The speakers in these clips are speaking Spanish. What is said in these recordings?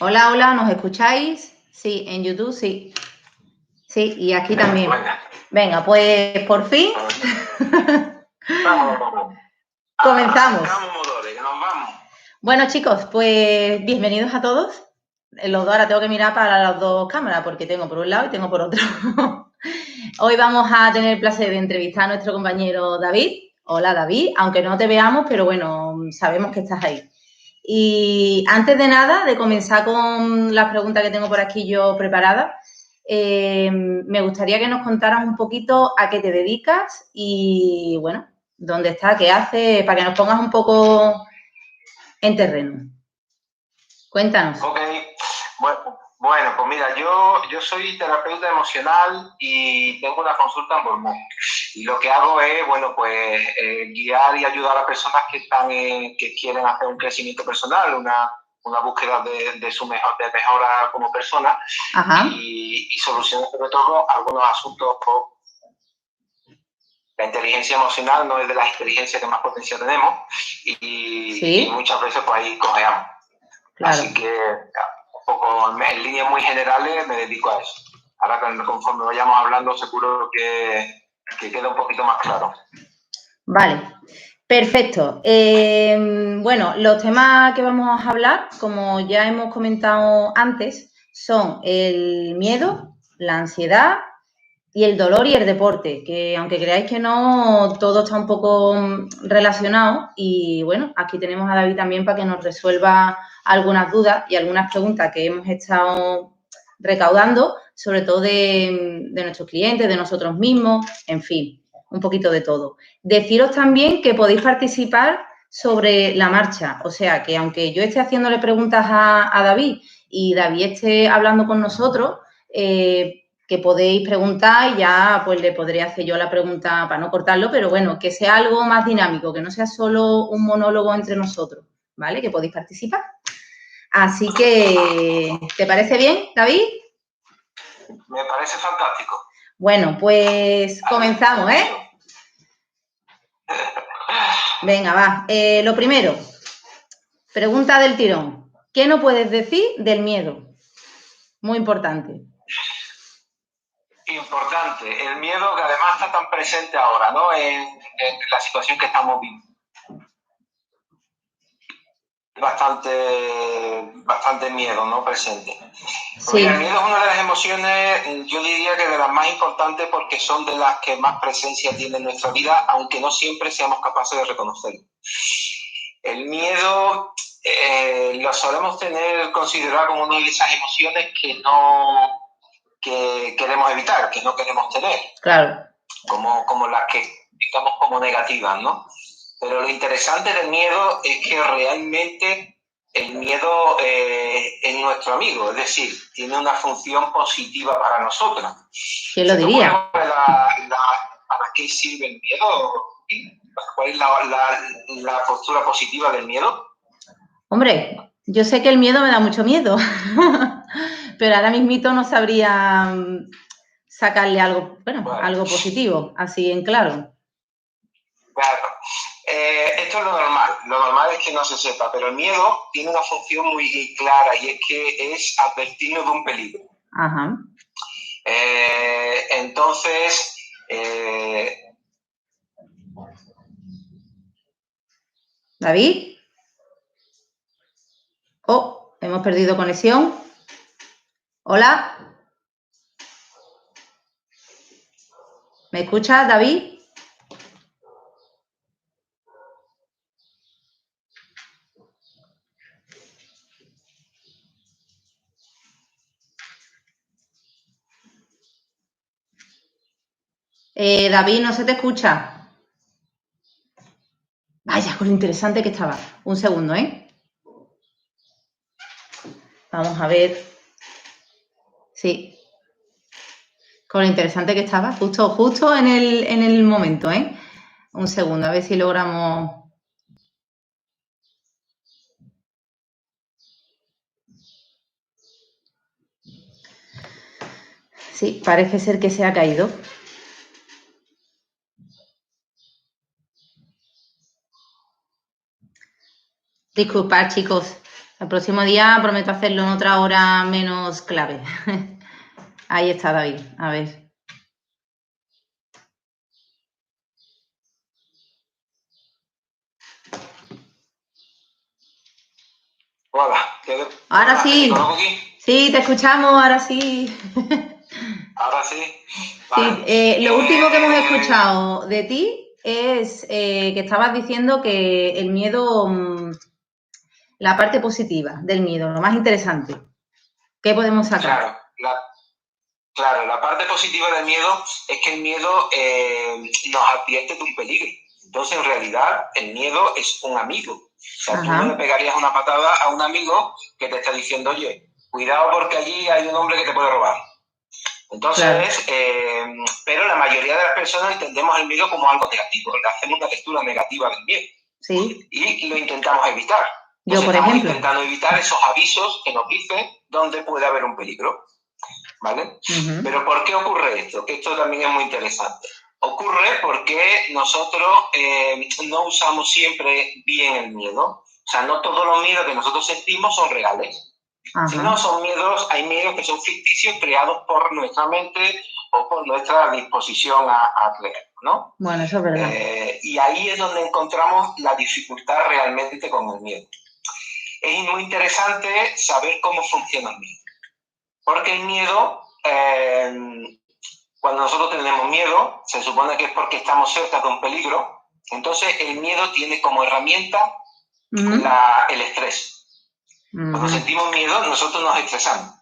Hola, hola, ¿nos escucháis? Sí, en YouTube sí. Sí, y aquí también. Venga, pues por fin comenzamos. Bueno, chicos, pues bienvenidos a todos. Los dos, ahora tengo que mirar para las dos cámaras porque tengo por un lado y tengo por otro. Hoy vamos a tener el placer de entrevistar a nuestro compañero David. Hola, David, aunque no te veamos, pero bueno, sabemos que estás ahí. Y antes de nada, de comenzar con las preguntas que tengo por aquí yo preparadas, me gustaría que nos contaras un poquito a qué te dedicas y, bueno, dónde estás, qué haces, para que nos pongas un poco en terreno. Cuéntanos. Ok, bueno, pues mira, yo soy terapeuta emocional y tengo una consulta en Bournemouth. Y lo que hago es, bueno, pues guiar y ayudar a personas que quieren hacer un crecimiento personal, una búsqueda de mejora como persona. Ajá. Y solucionar sobre todo algunos asuntos. La inteligencia emocional no es de las inteligencias que más potencia tenemos y muchas veces pues ahí cojeamos. Claro. Así que un poco en líneas muy generales me dedico a eso. Ahora conforme vayamos hablando seguro que queda un poquito más claro. Vale, perfecto. Bueno, los temas que vamos a hablar, como ya hemos comentado antes, son el miedo, la ansiedad y el dolor y el deporte, que aunque creáis que no, todo está un poco relacionado y bueno, aquí tenemos a David también para que nos resuelva algunas dudas y algunas preguntas que hemos estado recaudando, sobre todo de nuestros clientes, de nosotros mismos, en fin, un poquito de todo. Deciros también que podéis participar sobre la marcha, o sea, que aunque yo esté haciéndole preguntas a David y David esté hablando con nosotros, que podéis preguntar y ya pues le podré hacer yo la pregunta para no cortarlo, pero bueno, que sea algo más dinámico, que no sea solo un monólogo entre nosotros, ¿vale? Que podéis participar. Así que, ¿te parece bien, David? Me parece fantástico. Bueno, pues comenzamos, ¿eh? Venga, va. Lo primero, pregunta del tirón. ¿Qué no puedes decir del miedo? Muy importante. Importante. El miedo que además está tan presente ahora, ¿no? En la situación que estamos viviendo. Bastante miedo, ¿no? Presente. Sí. Mira, el miedo es una de las emociones, yo diría que de las más importantes porque son de las que más presencia tiene en nuestra vida, aunque no siempre seamos capaces de reconocerlo. El miedo lo solemos considerar como una de esas emociones que queremos evitar, que no queremos tener. Claro. Como las que digamos como negativas, ¿no? Pero lo interesante del miedo es que realmente el miedo es nuestro amigo, es decir, tiene una función positiva para nosotros. ¿Quién lo diría? ¿Para qué sirve el miedo? ¿Cuál es la postura positiva del miedo? Hombre, yo sé que el miedo me da mucho miedo, pero ahora mismito no sabría sacarle algo, bueno, algo positivo, así en claro. Claro. Esto es lo normal. Lo normal es que no se sepa, pero el miedo tiene una función muy clara y es que es advertirnos de un peligro. Ajá. Entonces, ¿David? Oh, hemos perdido conexión. Hola. ¿Me escuchas, David? David, no se te escucha. Vaya, con lo interesante que estaba. Un segundo, ¿eh? Vamos a ver. Sí. Con lo interesante que estaba, justo en el momento, ¿eh? Un segundo, a ver si logramos. Sí, parece ser que se ha caído. Disculpad, chicos. El próximo día prometo hacerlo en otra hora menos clave. Ahí está, David. A ver. Hola. Ahora sí. Sí, te escuchamos, ahora sí. Ahora sí. Vale. Sí, lo último que hemos escuchado de ti es que estabas diciendo que el miedo, la parte positiva del miedo, lo más interesante. ¿Qué podemos sacar? Claro, la parte positiva del miedo es que el miedo nos advierte de un peligro. Entonces, en realidad, el miedo es un amigo. O sea, tú no le pegarías una patada a un amigo que te está diciendo, oye, cuidado porque allí hay un hombre que te puede robar. Entonces, pero la mayoría de las personas entendemos el miedo como algo negativo. Le hacemos una lectura negativa del miedo. Sí. Y lo intentamos evitar. Yo, por ejemplo. Estamos intentando evitar esos avisos que nos dicen dónde puede haber un peligro. ¿Vale? Pero ¿por qué ocurre esto? Que esto también es muy interesante. Ocurre porque nosotros no usamos siempre bien el miedo. O sea, no todos los miedos que nosotros sentimos son reales. Si no, son miedos, hay miedos que son ficticios creados por nuestra mente o por nuestra disposición a creer, ¿no? Bueno, eso es verdad. Y ahí es donde encontramos la dificultad realmente con el miedo. Es muy interesante saber cómo funciona el miedo. Porque el miedo, cuando nosotros tenemos miedo, se supone que es porque estamos cerca de un peligro. Entonces, el miedo tiene como herramienta el estrés. Cuando sentimos miedo, nosotros nos estresamos.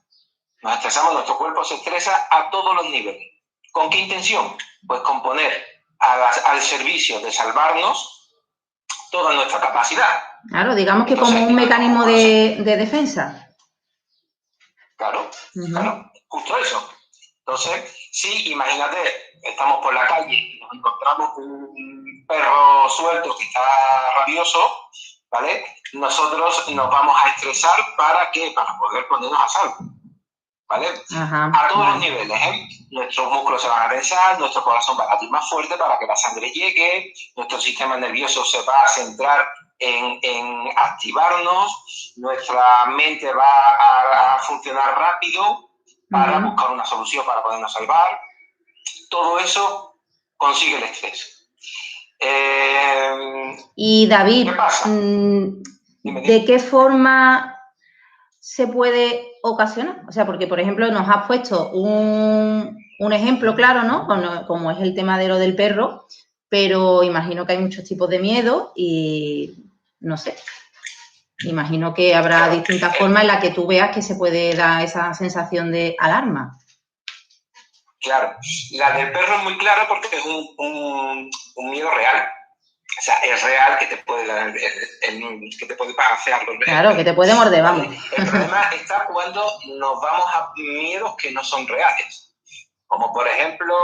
Nos estresamos, nuestro cuerpo se estresa a todos los niveles. ¿Con qué intención? Pues con poner al servicio de salvarnos toda nuestra capacidad. Claro, digamos que como un mecanismo de defensa. Claro, claro, justo eso. Entonces, sí, imagínate, estamos por la calle y nos encontramos un perro suelto que está rabioso, ¿vale? Nosotros nos vamos a estresar ¿para qué? Para poder ponernos a salvo, ¿vale? A todos los niveles, ¿eh? Nuestros músculos se van a tensar, nuestro corazón va a latir más fuerte para que la sangre llegue, nuestro sistema nervioso se va a centrar en activarnos, nuestra mente va a funcionar rápido para buscar una solución para podernos salvar. Todo eso consigue el estrés. Y David, ¿qué pasa? ¿De qué forma se puede ocasionar? O sea, porque, por ejemplo, nos has puesto un ejemplo claro, ¿no? Como es el tema de lo del perro, pero imagino que hay muchos tipos de miedo y no sé. Imagino que habrá distintas formas en las que tú veas que se puede dar esa sensación de alarma. Claro, la del perro es muy clara porque es un miedo real. O sea, es real que te puede dar que te puede hacer algo. Claro, que te puede morder, vamos. El problema está cuando nos vamos a miedos que no son reales. Como por ejemplo,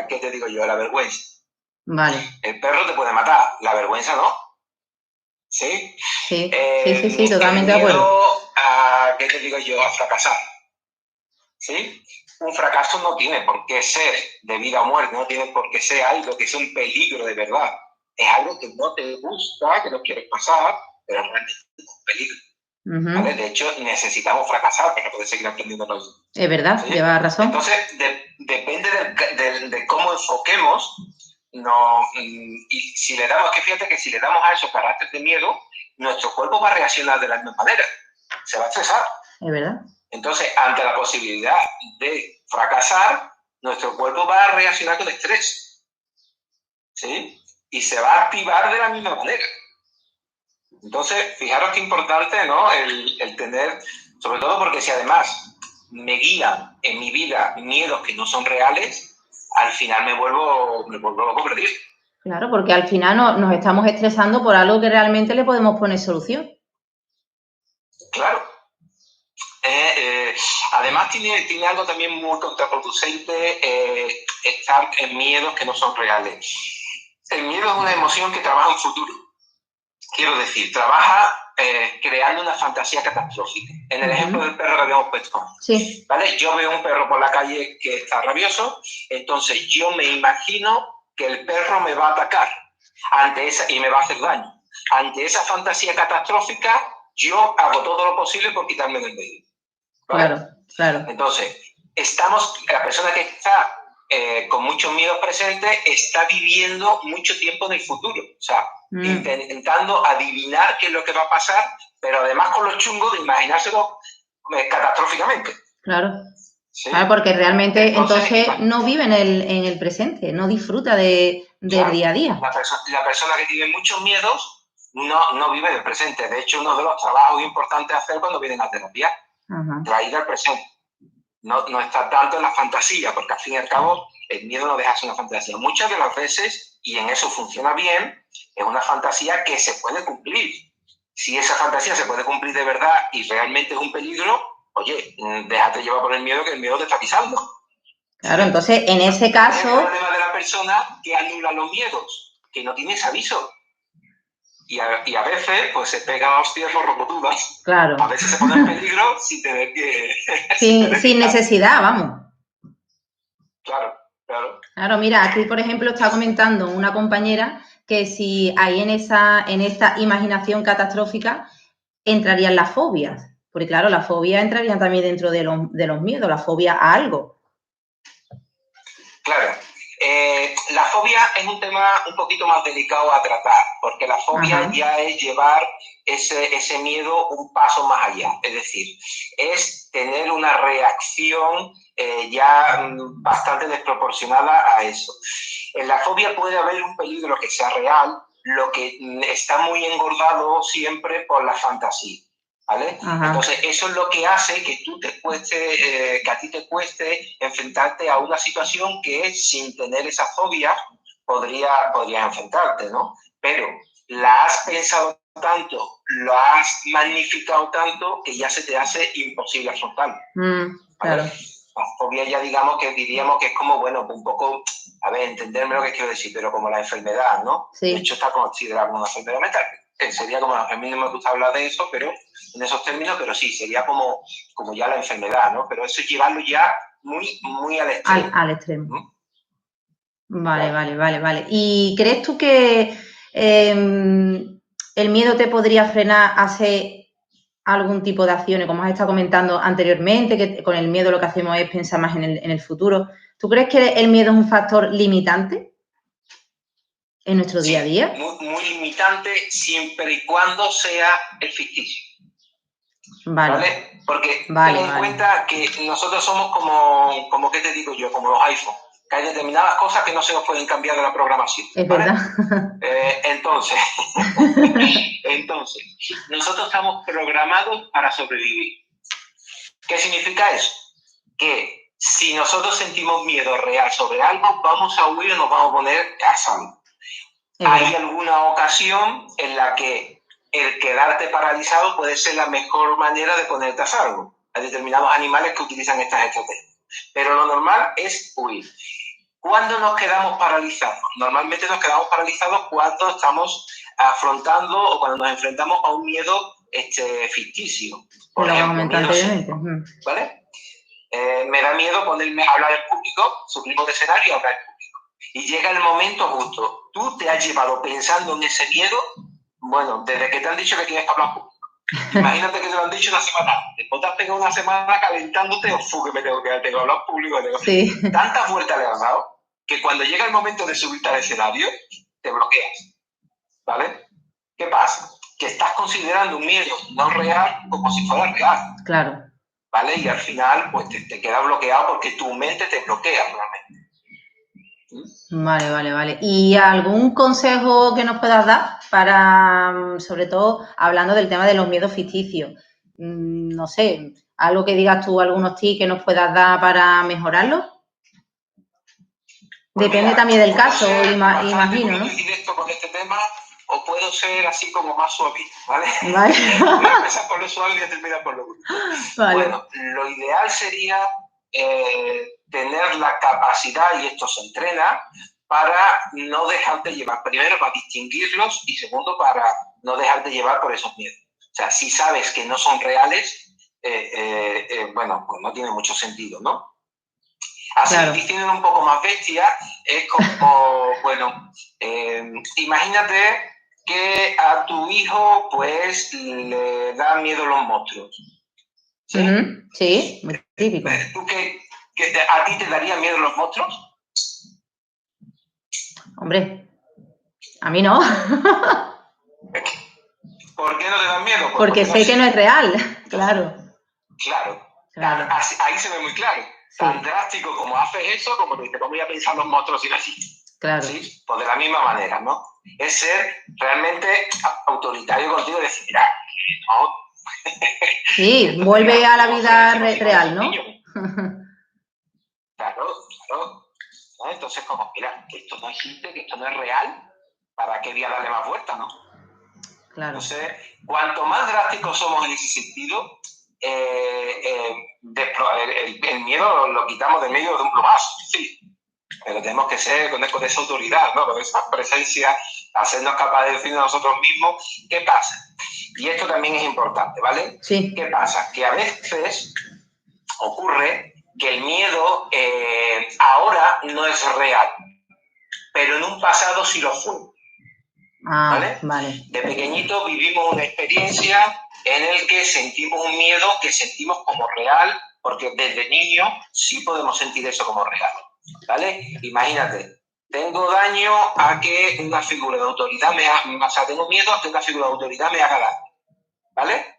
¿qué te digo yo? La vergüenza. Vale. El perro te puede matar, la vergüenza no. ¿Sí? Sí, sí, totalmente de acuerdo. Miedo a, ¿qué te digo yo? A fracasar. ¿Sí? Un fracaso no tiene por qué ser de vida o muerte, no tiene por qué ser algo que sea un peligro de verdad. Es algo que no te gusta, que no quieres pasar, pero realmente es un peligro. ¿Vale? De hecho, necesitamos fracasar para poder seguir aprendiendo nosotros. Es verdad, ¿sí? Llevas razón. Entonces, depende de cómo enfoquemos, y si le damos, que fíjate que si le damos a eso carácter de miedo, nuestro cuerpo va a reaccionar de la misma manera. Se va a estresar. Es verdad. Entonces, ante la posibilidad de fracasar, nuestro cuerpo va a reaccionar con estrés. ¿Sí? Y se va a activar de la misma manera. Entonces, fijaros qué importante, ¿no? El tener, sobre todo porque si además me guían en mi vida miedos que no son reales, al final me vuelvo loco perdido. Claro, porque al final nos estamos estresando por algo que realmente le podemos poner solución. Claro. Además tiene algo también muy contraproducente estar en miedos que no son reales. El miedo es una emoción que trabaja en futuro. Quiero decir, trabaja creando una fantasía catastrófica. En el ejemplo del perro que habíamos puesto. Sí. ¿Vale? Yo veo un perro por la calle que está rabioso, entonces yo me imagino que el perro me va a atacar y me va a hacer daño. Ante esa fantasía catastrófica, yo hago todo lo posible por quitarme del medio. ¿Vale? Claro, claro. Entonces, la persona que está con muchos miedos presentes está viviendo mucho tiempo en el futuro. O sea, intentando adivinar qué es lo que va a pasar, pero además con los chungos de imaginárselo catastróficamente. Claro. ¿Sí? Claro, porque realmente entonces no vive en el presente, no disfruta del día a día. La persona que tiene muchos miedos no vive en el presente. De hecho, uno de los trabajos importantes a hacer cuando vienen a terapia, traída al presente. No está tanto en la fantasía, porque al fin y al cabo el miedo no deja de ser una fantasía. Muchas de las veces, y en eso funciona bien, es una fantasía que se puede cumplir. Si esa fantasía se puede cumplir de verdad y realmente es un peligro, oye, déjate llevar por el miedo, que el miedo te está pisando. Claro, entonces en ese caso... Es el problema de la persona que anula los miedos, que no tiene ese aviso. Y a veces, pues se pega hostias por rocotudas. Claro. A veces se pone en peligro sin tener que... sin necesidad, vamos. Claro, claro. Claro, mira, aquí, por ejemplo, está comentando una compañera que si ahí en esta imaginación catastrófica entrarían las fobias. Porque, claro, las fobias entrarían también dentro de los miedos, la fobia a algo. Claro. La fobia es un tema un poquito más delicado a tratar, porque la fobia ya es llevar ese miedo un paso más allá. Es decir, es tener una reacción ya bastante desproporcionada a eso. En la fobia puede haber un peligro que sea real, lo que está muy engordado siempre por la fantasía. ¿Vale? Entonces, eso es lo que hace que que a ti te cueste enfrentarte a una situación que sin tener esa fobia podrías enfrentarte, ¿no? Pero la has pensado tanto, lo has magnificado tanto que ya se te hace imposible afrontarlo. ¿Vale? Claro. La fobia ya diríamos que es como, bueno, un poco, a ver, entenderme lo que quiero decir, pero como la enfermedad, ¿no? Sí. De hecho, está considerada como una enfermedad mental. Sería como, a mí no me gusta hablar de eso, pero en esos términos, pero sí, sería como ya la enfermedad, ¿no? Pero eso es llevarlo ya muy, muy al extremo. Al extremo. Vale. ¿Y crees tú que el miedo te podría frenar a hacer algún tipo de acciones, como has estado comentando anteriormente, que con el miedo lo que hacemos es pensar más en el futuro? ¿Tú crees que el miedo es un factor limitante en nuestro día a día? Muy limitante siempre y cuando sea el ficticio. ¿Vale? Porque ten en cuenta que nosotros somos como ¿qué te digo yo? Como los iPhones, que hay determinadas cosas que no se nos pueden cambiar de la programación. Es ¿vale? verdad. Entonces, nosotros estamos programados para sobrevivir. ¿Qué significa eso? Que si nosotros sentimos miedo real sobre algo, vamos a huir y nos vamos a poner a salvo. Hay alguna ocasión en la que el quedarte paralizado puede ser la mejor manera de ponerte a salvo. Hay determinados animales que utilizan estas estrategias. Pero lo normal es huir. ¿Cuándo nos quedamos paralizados? Normalmente nos quedamos paralizados cuando estamos afrontando o cuando nos enfrentamos a un miedo ficticio. Por ejemplo, miedo escénico, ¿vale? Me da miedo ponerme a hablar en público, subimos de escenario y hablar en público. Y llega el momento justo. Tú te has llevado pensando en ese miedo, bueno, desde que te han dicho que tienes que hablar en público. Imagínate que te lo han dicho una semana. Después te has pegado una semana calentándote, que me tengo que hablar en público. Sí. Tantas vueltas le has dado que cuando llega el momento de subirte al escenario, te bloqueas. ¿Vale? ¿Qué pasa? Que estás considerando un miedo no real como si fuera real. Claro. ¿Vale? Y al final, pues te quedas bloqueado porque tu mente te bloquea realmente. Vale. ¿Y algún consejo que nos puedas dar para, sobre todo, hablando del tema de los miedos ficticios? No sé, algo que digas tú, algunos tips que nos puedas dar para mejorarlo. Pues depende también del caso, imagino, ¿no? Directo con este tema, o puedo ser así como más suavito, ¿vale? Vale. Voy a empezar por lo suave y a terminar por lo duro. Vale. Bueno, lo ideal sería tener la capacidad, y esto se entrena, para no dejarte llevar. Primero, para distinguirlos, y segundo, para no dejarte llevar por esos miedos. O sea, si sabes que no son reales, bueno, pues no tiene mucho sentido, ¿no? Así, diciendo un poco más bestia, es como, bueno, imagínate que a tu hijo pues le dan miedo los monstruos. ¿Sí? Sí, muy típico. ¿Tú a ti te darían miedo los monstruos? Hombre, a mí no. ¿Por qué no te dan miedo? Pues porque sé que no es real, claro. Claro. Ahí se ve muy claro. Sí. Tan drástico como haces eso, como te dice, ¿cómo voy a pensar los monstruos y así? Claro. ¿Sí? Pues de la misma manera, ¿no? Es ser realmente autoritario contigo y decir, mira, no. Sí, vuelve a la vida real, ¿no? Claro. ¿No? Entonces, como, mira, que esto no existe, que esto no es real, ¿para qué voy a darle más vuelta, no? Claro. Entonces, cuanto más drásticos somos en ese sentido, el miedo lo quitamos de medio de un plumazo, sí. Pero tenemos que ser con esa autoridad, ¿no? Con esa presencia, hacernos capaces de decir a nosotros mismos qué pasa. Y esto también es importante, ¿vale? Sí. ¿Qué pasa? Que a veces ocurre que el miedo ahora no es real, pero en un pasado sí lo fue. ¿Vale? Vale. De pequeñito vivimos una experiencia en el que sentimos un miedo que sentimos como real, porque desde niño sí podemos sentir eso como real, ¿vale? Imagínate, tengo daño a que una figura de autoridad tengo miedo a que una figura de autoridad me haga daño, ¿vale?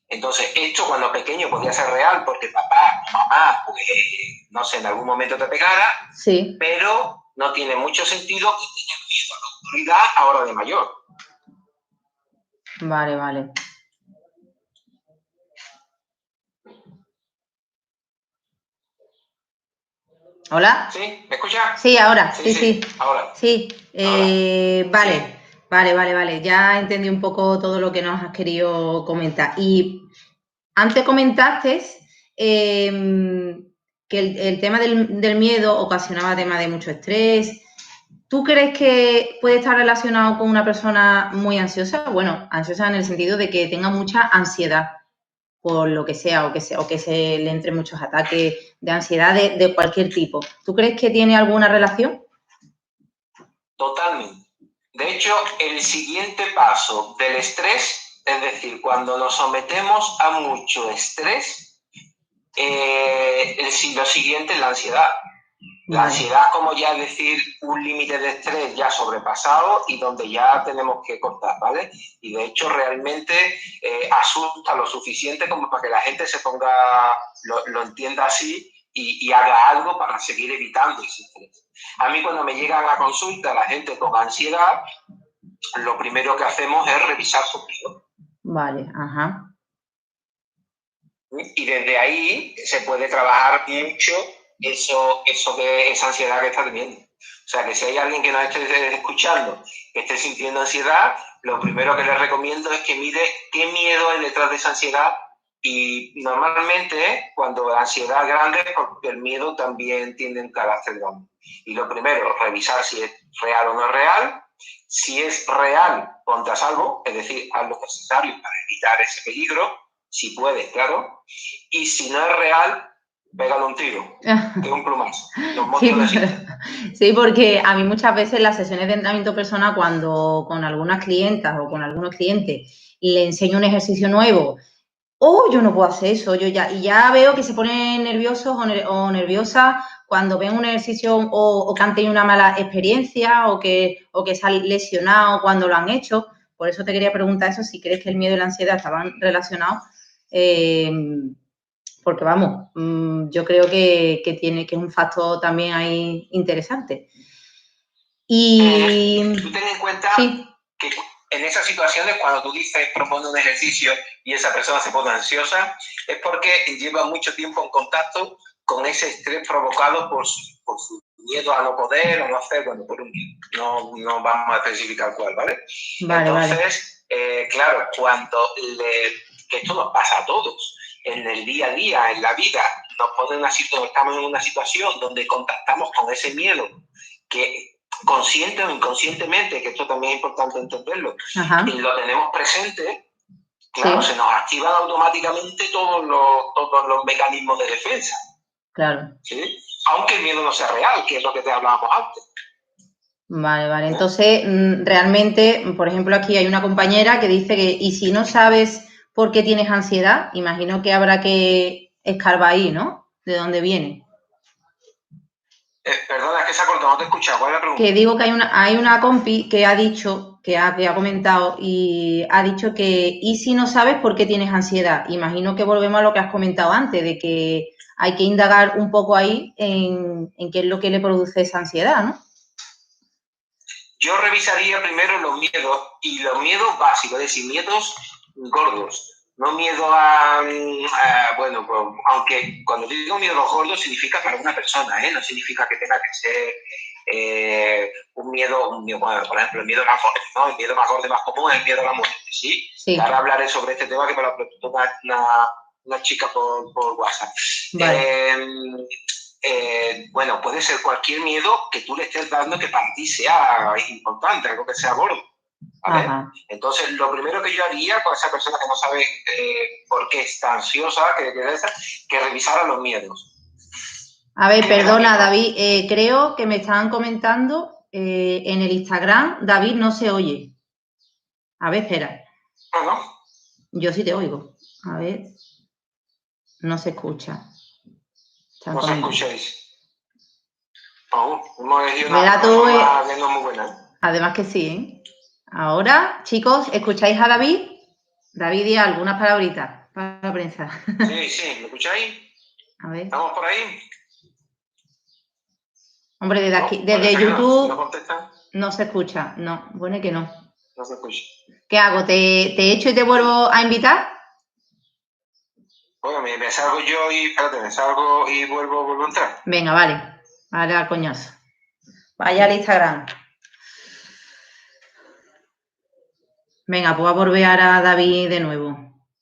Entonces, esto cuando pequeño podía ser real porque papá o mamá, pues, no sé, en algún momento te pegara, sí. Pero no tiene mucho sentido que tengas miedo a la autoridad ahora de mayor. Vale. ¿Hola? ¿Sí? ¿Me escuchas? Sí, ahora. Sí. Ahora. Sí. Vale. Sí. Vale. Ya entendí un poco todo lo que nos has querido comentar. Y antes comentaste que el tema del miedo ocasionaba temas de mucho estrés. ¿Tú crees que puede estar relacionado con una persona muy ansiosa? Bueno, ansiosa en el sentido de que tenga mucha ansiedad por lo que sea, o que se le entre muchos ataques de ansiedad de cualquier tipo. ¿Tú crees que tiene alguna relación? Totalmente. De hecho, el siguiente paso del estrés, es decir, cuando nos sometemos a mucho estrés, lo siguiente es la ansiedad. La ansiedad, como ya decir, un límite de estrés ya sobrepasado y donde ya tenemos que cortar, ¿vale? Y de hecho realmente asusta lo suficiente como para que la gente se ponga, lo entienda así y haga algo para seguir evitando ese estrés. A mí cuando me llegan a consulta la gente con ansiedad, lo primero que hacemos es revisar su vida. Vale, ajá. Y desde ahí se puede trabajar mucho esa ansiedad que está teniendo. O sea, que si hay alguien que nos esté escuchando, que esté sintiendo ansiedad, lo primero que les recomiendo es que mire qué miedo hay detrás de esa ansiedad. Y normalmente, cuando la ansiedad es grande, porque el miedo también tiene un carácter grande. Y lo primero, revisar si es real o no es real. Si es real, ponte a salvo, es decir, haz lo necesario para evitar ese peligro. Si puedes, claro. Y si no es real, pégale un tiro, que es un plumazo. Los monstruos sí, porque a mí muchas veces las sesiones de entrenamiento personal, cuando con algunas clientas o con algunos clientes le enseño un ejercicio nuevo, yo no puedo hacer eso, y ya veo que se ponen nerviosos o nerviosas cuando ven un ejercicio o que han tenido una mala experiencia o que se han lesionado cuando lo han hecho. Por eso te quería preguntar eso, si crees que el miedo y la ansiedad estaban relacionados. Porque vamos, yo creo que es un factor también ahí interesante. Y tú ten en cuenta que en esas situaciones, cuando tú dices propone un ejercicio y esa persona se pone ansiosa, es porque lleva mucho tiempo en contacto con ese estrés provocado por su miedo a no poder o no hacer, bueno, por un miedo. No vamos a especificar cuál, ¿vale? Entonces, claro, que esto nos pasa a todos, en el día a día, en la vida, estamos en una situación donde contactamos con ese miedo que consciente o inconscientemente, que esto también es importante entenderlo, y lo tenemos presente, claro, se nos activan automáticamente todos los mecanismos de defensa. Claro. ¿Sí? Aunque el miedo no sea real, que es lo que te hablábamos antes. Vale, vale. Entonces, realmente, por ejemplo, aquí hay una compañera que dice que, y si no sabes por qué tienes ansiedad, imagino que habrá que escarbar ahí, ¿no? ¿De dónde viene? Perdona, es que se ha cortado, no te he escuchado. ¿Cuál es la pregunta? Que digo que hay una compi que ha dicho, que ha comentado y ha dicho que, ¿y si no sabes por qué tienes ansiedad? Imagino que volvemos a lo que has comentado antes, de que hay que indagar un poco ahí en qué es lo que le produce esa ansiedad, ¿no? Yo revisaría primero los miedos y los miedos básicos, es decir, miedos gordos. No miedo bueno, pues, aunque cuando digo miedos gordos significa para una persona, ¿eh? No significa que tenga que ser un miedo, bueno, por ejemplo, el miedo más gordo, ¿no? El miedo más gordo, más común es el miedo a la muerte, ¿sí? Sí. Ahora hablaré sobre este tema que me lo preguntó una chica por WhatsApp. Vale. Bueno, puede ser cualquier miedo que tú le estés dando que para ti sea importante, algo que sea gordo. ¿Vale? Entonces, lo primero que yo haría con esa persona que no sabe por qué está ansiosa, que revisara los miedos. A ver, perdona, David, creo que me estaban comentando en el Instagram, David no se oye. A ver, espera. ¿No? Yo sí te oigo. A ver. No se escucha. No se escucháis. Hemos elegido una ¿Verdad tú? plataforma que no es muy buena, ¿eh? Además que sí, ¿eh? Ahora, chicos, ¿escucháis a David? David, di algunas palabritas para la prensa. Sí, sí, ¿me escucháis? A ver. ¿Estamos por ahí? Hombre, desde aquí, desde YouTube ¿No contestan? No se escucha. No, pone que no. No se escucha. ¿Qué hago? ¿Te echo y te vuelvo a invitar? Bueno, me salgo yo y... Espérate, me salgo y vuelvo a entrar. Venga, vale. Vale, al coñazo. Vaya al Instagram. Venga, pues voy a volver a David de nuevo.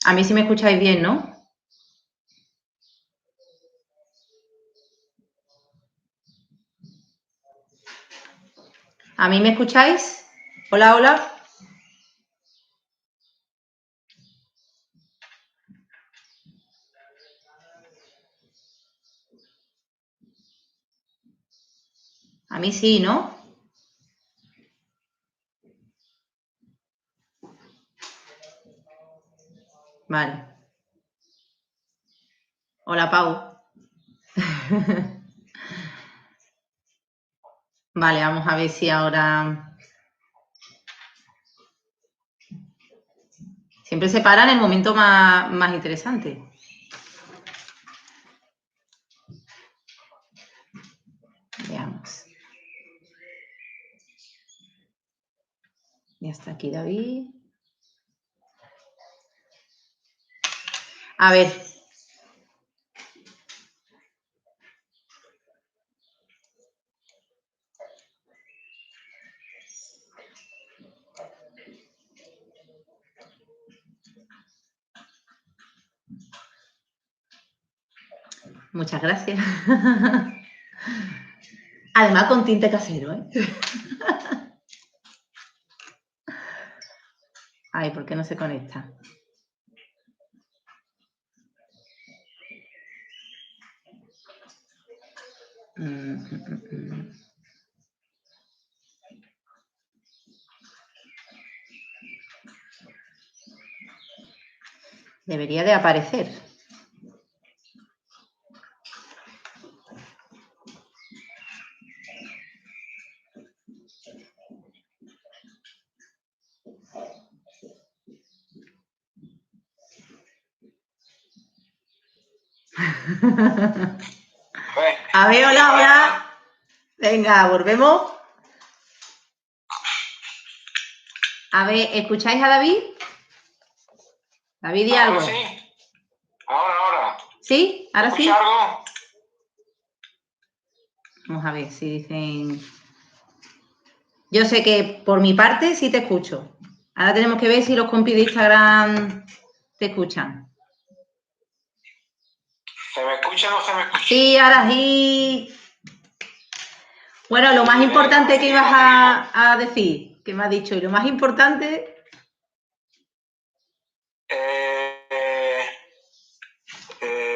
A mí sí me escucháis bien, ¿no? ¿A mí me escucháis? Hola, hola. A mí sí, ¿no? Vale. Hola, Pau. Vale, vamos a ver si ahora... Siempre se para en el momento más interesante. Veamos. Ya está aquí David. A ver. Muchas gracias. Además con tinte casero, ¿eh? Ay, ¿por qué no se conecta? Debería de aparecer. A ver, hola, hola. Venga, volvemos. A ver, ¿escucháis a David? David, di algo. Sí. Ahora. ¿Sí? ¿Ahora sí? Algo? Vamos a ver si dicen... Yo sé que por mi parte sí te escucho. Ahora tenemos que ver si los compis de Instagram te escuchan. ¿Se me escucha o no se me escucha? Sí, ahora sí. Bueno, lo más importante que ibas a decir, que me has dicho, y lo más importante...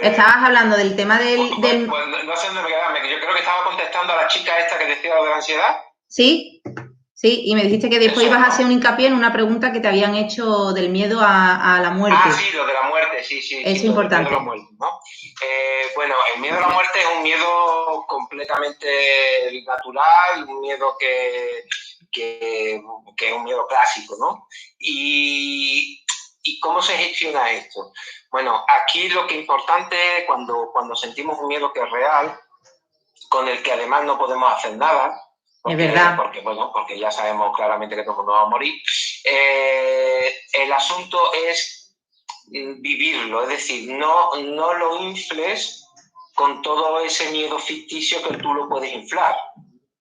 Estabas hablando del tema del... Pues no sé dónde me quedaba, yo creo que estaba contestando a la chica esta que decía de la ansiedad. Sí, sí, y me dijiste que después Eso, ibas a ¿no? hacer un hincapié en una pregunta que te habían hecho del miedo a la muerte. Ah, sí, lo de la muerte, sí, Es lo del miedo importante. a la muerte, ¿no? Bueno, el miedo a la muerte es un miedo completamente natural, un miedo que es un miedo clásico, ¿no? ¿Y cómo se gestiona esto? Bueno, aquí lo que es importante cuando sentimos un miedo que es real, con el que además no podemos hacer nada, Es verdad. porque ya sabemos claramente que todo el mundo va a morir, el asunto es vivirlo, es decir, no lo infles con todo ese miedo ficticio que tú lo puedes inflar,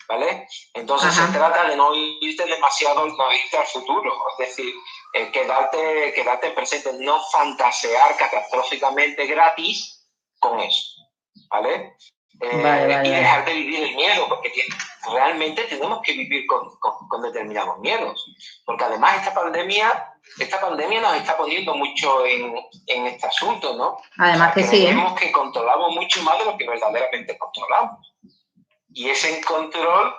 ¿vale? Entonces se trata de no irte demasiado, no irte al futuro, es decir, quedarte presente, no fantasear catastróficamente gratis con eso, ¿vale? Y dejar de vivir el miedo, porque realmente tenemos que vivir con determinados miedos, porque además esta pandemia nos está poniendo mucho en este asunto, ¿no? Además que sí, creemos que controlamos mucho más de lo que verdaderamente controlamos. Y ese control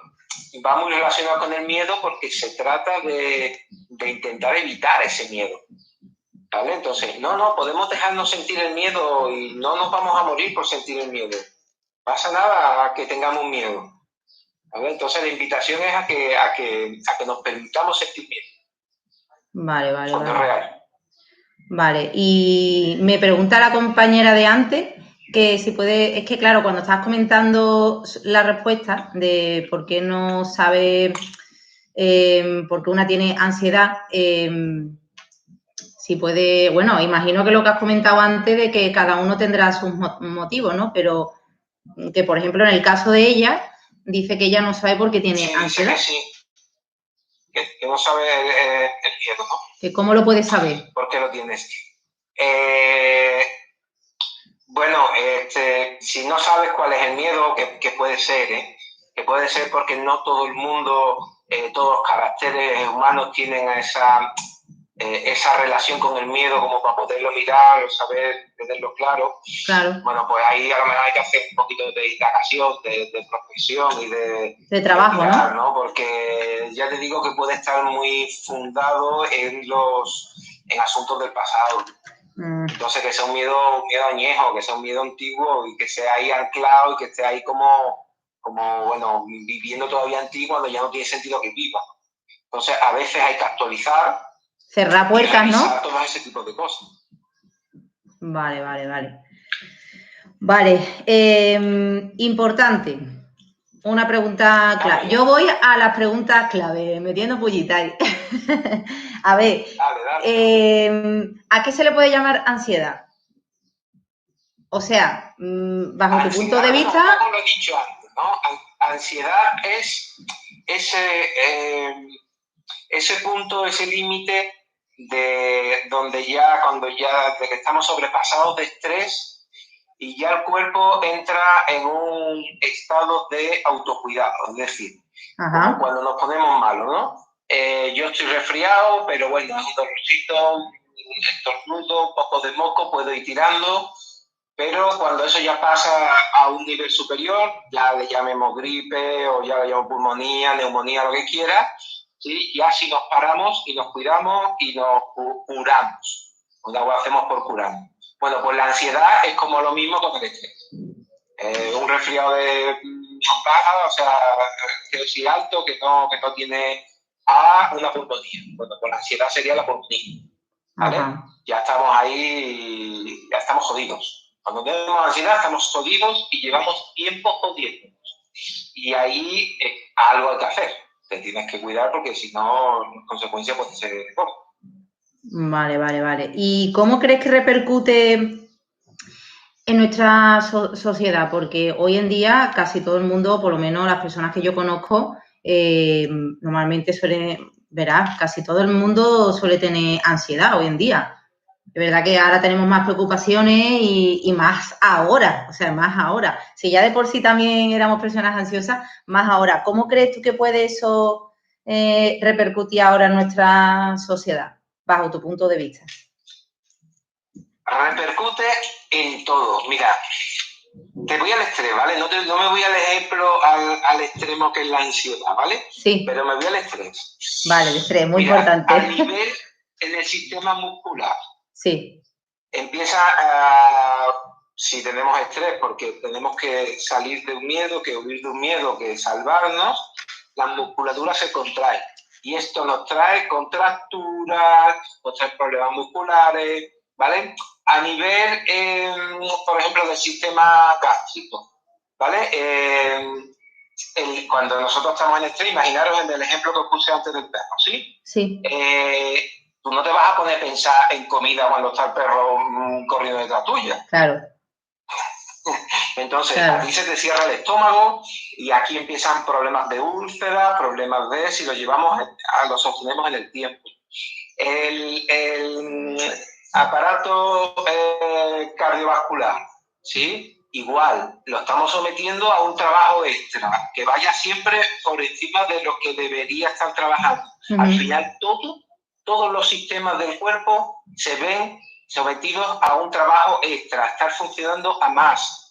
va muy relacionado con el miedo porque se trata de intentar evitar ese miedo, ¿vale? Entonces, no, podemos dejarnos sentir el miedo y no nos vamos a morir por sentir el miedo. Pasa nada a que tengamos miedo, ¿vale? Entonces la invitación es a que nos permitamos sentir miedo. Vale. Cuando es real. Vale, y me pregunta la compañera de antes que si puede, es que claro, cuando estabas comentando la respuesta de por qué no sabe, por qué una tiene ansiedad, si puede, bueno, imagino que lo que has comentado antes de que cada uno tendrá sus motivos, ¿no? Pero que, por ejemplo, en el caso de ella, dice que ella no sabe por qué tiene ansiedad. Dice que sí, que no sabe el miedo, ¿no? ¿Que cómo lo puede saber? ¿Por qué lo tienes? Bueno, si no sabes cuál es el miedo, que puede ser, que puede ser porque no todo el mundo, todos los caracteres humanos tienen esa relación con el miedo como para poderlo mirar o saber tenerlo claro. Bueno, pues ahí a lo mejor hay que hacer un poquito de indagación, de profesión y de trabajo, mirar, ¿no? Porque ya te digo que puede estar muy fundado en asuntos del pasado. Entonces, que sea un miedo añejo, que sea un miedo antiguo y que sea ahí anclado y que esté ahí como bueno, viviendo todavía en ti cuando ya no tiene sentido que viva. Entonces, a veces hay que actualizar. Cerrar puertas, ¿no? Todo ese tipo de cosas. Vale. Vale, importante. Una pregunta clave. Yo voy a las preguntas clave, metiendo pullitas. A ver, dale. ¿A qué se le puede llamar ansiedad? O sea, bajo tu punto de vista... Bueno, como lo he dicho antes, ¿no? Ansiedad es ese punto, ese límite de cuando ya de que estamos sobrepasados de estrés y ya el cuerpo entra en un estado de autocuidado, es decir, como cuando nos ponemos malos, ¿no? Yo estoy resfriado, pero bueno, un dolorcito, un estornudo, un poco de moco, puedo ir tirando, pero cuando eso ya pasa a un nivel superior, ya le llamemos gripe o ya le llamemos pulmonía, neumonía, lo que quiera, ¿sí? Ya si nos paramos y nos cuidamos y nos curamos, lo hacemos por curarnos. Bueno, pues la ansiedad es como lo mismo con el estrés. Un resfriado de baja, o sea, que es alto, que no tiene una pulmonía. Bueno, pues la ansiedad sería la pulmonía, ¿vale? Ya estamos ahí, ya estamos jodidos. Cuando tenemos ansiedad estamos jodidos y llevamos tiempo jodiéndonos. Y ahí algo hay que hacer. Te tienes que cuidar porque si no, las consecuencias pueden ser poco. Vale. ¿Y cómo crees que repercute en nuestra sociedad? Porque hoy en día casi todo el mundo, por lo menos las personas que yo conozco, normalmente verás, casi todo el mundo suele tener ansiedad hoy en día. Es verdad que ahora tenemos más preocupaciones y más ahora, o sea, más ahora. Si ya de por sí también éramos personas ansiosas, más ahora. ¿Cómo crees tú que puede eso repercutir ahora en nuestra sociedad, bajo tu punto de vista? Repercute en todo. Mira, te voy al estrés, ¿vale? No me voy al ejemplo, al extremo que es la ansiedad, ¿vale? Sí. Pero me voy al estrés. Vale, el estrés, muy Mira, importante. a nivel en el sistema muscular, sí. empieza a, si tenemos estrés, porque tenemos que salir de un miedo, que huir de un miedo, que salvarnos, la musculatura se contrae. Y esto nos trae contracturas, nos trae problemas musculares, ¿vale? A nivel, por ejemplo, del sistema gástrico, ¿vale? Cuando nosotros estamos en estrés, imaginaros en el ejemplo que os puse antes del perro, ¿sí? Sí. Tú no te vas a poner a pensar en comida cuando está el perro corriendo detrás tuya. Claro. Entonces, a ti se te cierra el estómago y aquí empiezan problemas de úlcera, problemas de, si lo llevamos, lo sostenemos en el tiempo. El aparato cardiovascular, ¿sí? Igual, lo estamos sometiendo a un trabajo extra, que vaya siempre por encima de lo que debería estar trabajando. Al final, todos los sistemas del cuerpo se ven sometidos a un trabajo extra, a estar funcionando a más.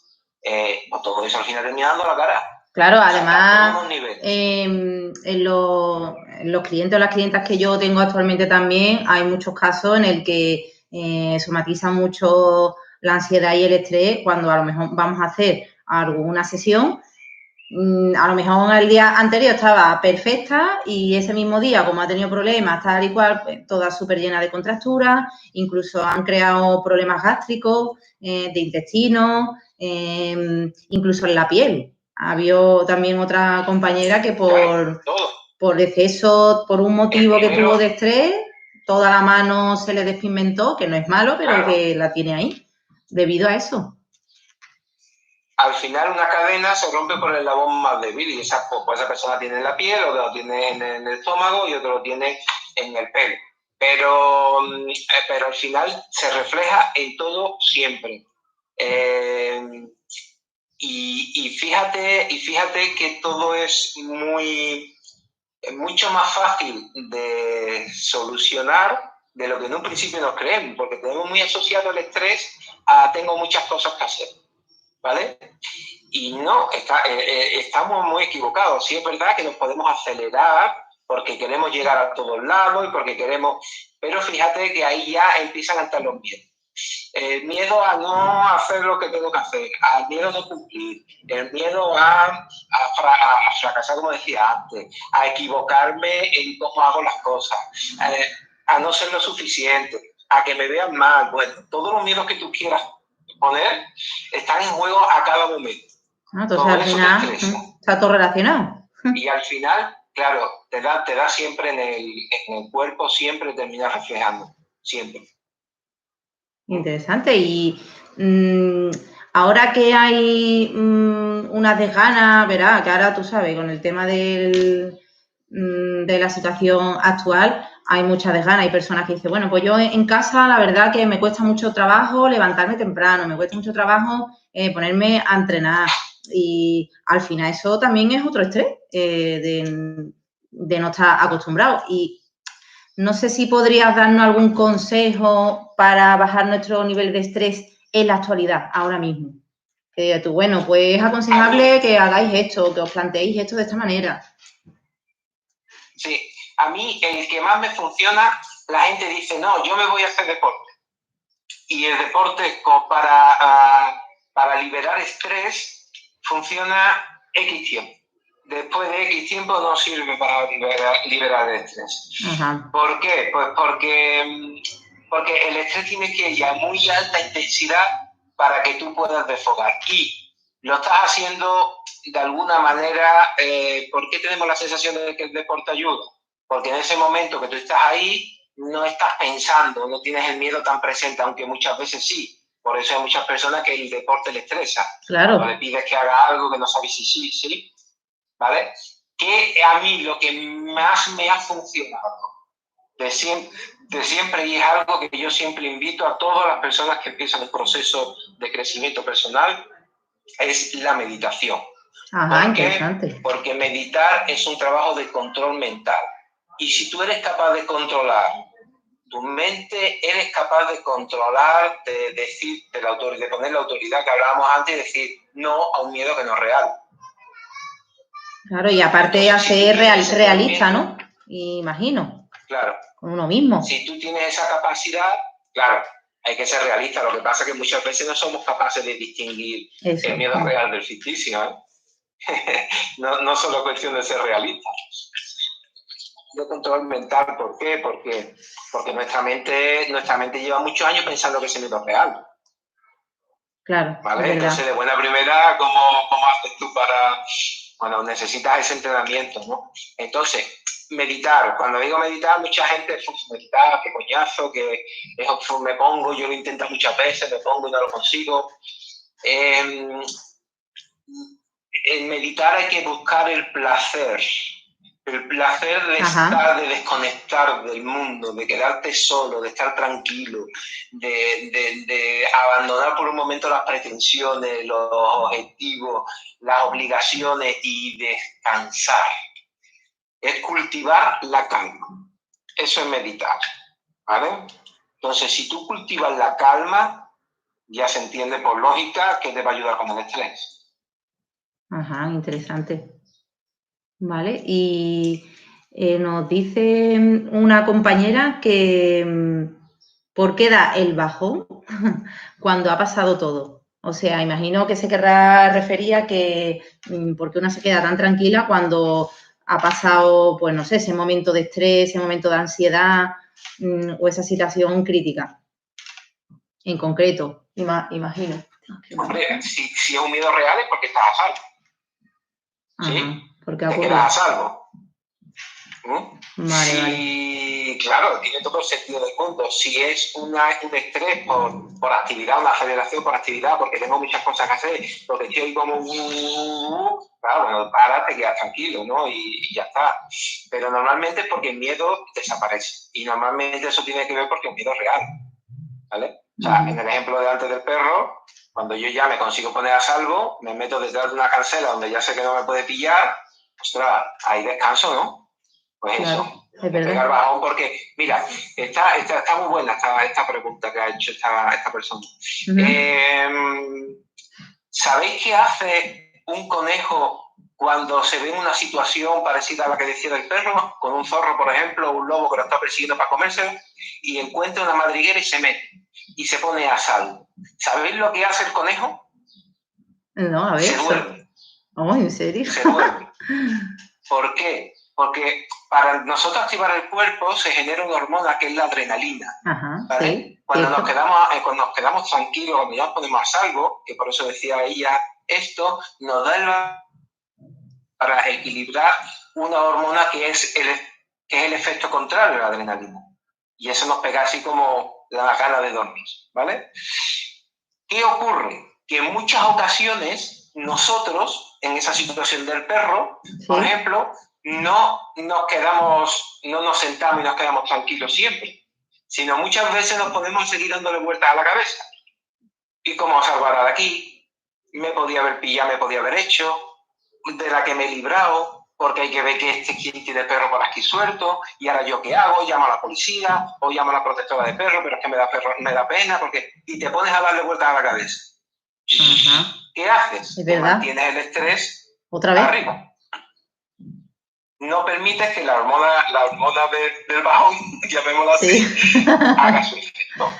Todo eso al final termina dando la cara. Claro, además, en los clientes o las clientas que yo tengo actualmente también, hay muchos casos en el que somatizan mucho la ansiedad y el estrés cuando a lo mejor vamos a hacer alguna sesión. A lo mejor el día anterior estaba perfecta y ese mismo día, como ha tenido problemas tal y cual, pues, toda súper llena de contracturas, incluso han creado problemas gástricos, de intestino, incluso en la piel. Había también otra compañera que por exceso, por un motivo que tuvo de estrés, toda la mano se le despigmentó, que no es malo, pero que la tiene ahí, debido a eso. Al final una cadena se rompe por el eslabón más débil y esa persona tiene en la piel, otro lo tiene en el estómago y otro lo tiene en el pelo. Pero al final se refleja en todo siempre. Y fíjate que todo es mucho más fácil de solucionar de lo que en un principio nos creemos, porque tenemos muy asociado el estrés a tengo muchas cosas que hacer, ¿vale? Y no, estamos muy equivocados. Sí es verdad que nos podemos acelerar porque queremos llegar a todos lados y porque queremos... Pero fíjate que ahí ya empiezan a estar los miedos. El miedo a no hacer lo que tengo que hacer, al miedo a no cumplir, el miedo a fracasar, como decía antes, a equivocarme en cómo hago las cosas, a no ser lo suficiente, a que me vean mal. Bueno, todos los miedos que tú quieras poner están en juego a cada momento. Entonces, al final está todo relacionado. Y al final, claro, te da siempre en el cuerpo, siempre termina reflejando, siempre. Interesante. Y ahora que hay unas desganas, verá, que ahora tú sabes, con el tema de la situación actual, hay muchas desganas. Hay personas que dicen, bueno, pues yo en casa la verdad que me cuesta mucho trabajo levantarme temprano, me cuesta mucho trabajo ponerme a entrenar. Y al final eso también es otro estrés de no estar acostumbrado. Y no sé si podrías darnos algún consejo para bajar nuestro nivel de estrés en la actualidad, ahora mismo. Que digas tú, bueno, pues es aconsejable que hagáis esto, que os planteéis esto de esta manera. Sí, a mí el que más me funciona, la gente dice, no, yo me voy a hacer deporte. Y el deporte para liberar estrés funciona X tiempo. Después de X tiempo no sirve para liberar el estrés. Ajá. ¿Por qué? Pues porque el estrés tiene que ir a muy alta intensidad para que tú puedas desfogar. Y lo estás haciendo de alguna manera. ¿Por qué tenemos la sensación de que el deporte ayuda? Porque en ese momento que tú estás ahí, no estás pensando, no tienes el miedo tan presente, aunque muchas veces sí. Por eso hay muchas personas que el deporte le estresa. Claro. Cuando le pides que haga algo que no sabes si sí, ¿vale? Que a mí lo que más me ha funcionado de siempre y es algo que yo siempre invito a todas las personas que empiezan el proceso de crecimiento personal, es la meditación. Ajá, interesante. Porque meditar es un trabajo de control mental. Y si tú eres capaz de controlar tu mente eres capaz de controlar, de decir, de poner la autoridad que hablábamos antes y decir no a un miedo que no es real. Claro, y aparte hacer realista, ¿no? Imagino. Claro. Con uno mismo. Si tú tienes esa capacidad, claro, hay que ser realista. Lo que pasa es que muchas veces no somos capaces de distinguir el miedo real del ficticio, ¿eh? No solo cuestión de ser realista. De control mental, ¿por qué? Porque nuestra mente lleva muchos años pensando que ese miedo es real. Claro. ¿Vale? Entonces, de buena primera, ¿cómo haces tú para...? Bueno, necesitas ese entrenamiento, ¿no? Entonces, meditar. Cuando digo meditar, mucha gente, meditar, qué coñazo, que me pongo, yo lo intento muchas veces, me pongo y no lo consigo. En meditar hay que buscar el placer de estar, de desconectar del mundo, de quedarte solo, de estar tranquilo, de abandonar por un momento las pretensiones, los objetivos, las obligaciones y descansar. Es cultivar la calma. Eso es meditar, ¿vale? Entonces, si tú cultivas la calma, ya se entiende por lógica que te va a ayudar con el estrés. Ajá, interesante. Vale, y nos dice una compañera que ¿por qué da el bajón cuando ha pasado todo? O sea, imagino que se querrá referir a que por qué una se queda tan tranquila cuando ha pasado, pues no sé, ese momento de estrés, ese momento de ansiedad o esa situación crítica. En concreto, imagino. Hombre, si es un miedo real es porque estás a salvo. ¿Sí? Porque te quedas a salvo. Vale. Claro, tiene todo el sentido del mundo. Si es un estrés por actividad, una aceleración por actividad, porque tengo muchas cosas que hacer, porque estoy como claro, bueno, ahora te quedas tranquilo, ¿no? Y ya está. Pero normalmente es porque el miedo desaparece. Y normalmente eso tiene que ver porque el miedo es real. ¿Vale? O sea, en el ejemplo de antes del perro, cuando yo ya me consigo poner a salvo, me meto detrás de una cancela donde ya sé que no me puede pillar, ostras, ahí descanso, ¿no? Pues claro, eso, es pegar bajón porque, mira, está muy buena esta pregunta que ha hecho esta persona. ¿Sabéis qué hace un conejo cuando se ve en una situación parecida a la que decía del perro, con un zorro, por ejemplo, o un lobo que lo está persiguiendo para comerse, y encuentra una madriguera y se mete, y se pone a salvo? ¿Sabéis lo que hace el conejo? No, a ver. Se duerme. Oh, ¿en serio? Se duerme. ¿Por qué? Porque para nosotros activar el cuerpo se genera una hormona que es la adrenalina. Ajá, ¿vale? sí, cuando nos quedamos tranquilos, cuando ya nos ponemos a salvo, que por eso decía ella, esto nos da para equilibrar una hormona que es el efecto contrario a la adrenalina. Y eso nos pega así como la gana de dormir, ¿vale? ¿Qué ocurre? Que en muchas ocasiones nosotros, en esa situación del perro, por ejemplo, no nos sentamos y nos quedamos tranquilos siempre, sino muchas veces nos ponemos a seguir dándole vueltas a la cabeza. ¿Y cómo salgo ahora de aquí? Me podía haber pillado, me podía haber hecho, de la que me he librado, porque hay que ver que quien tiene perro por aquí suelto, y ahora yo qué hago, llamo a la policía, o llamo a la protectora de perro, pero es que me da pena, y te pones a darle vueltas a la cabeza. Ajá. ¿Qué haces? Te mantienes el estrés ¿otra vez? Arriba. No permites que la hormona del bajón, llamémoslo así, haga su efecto.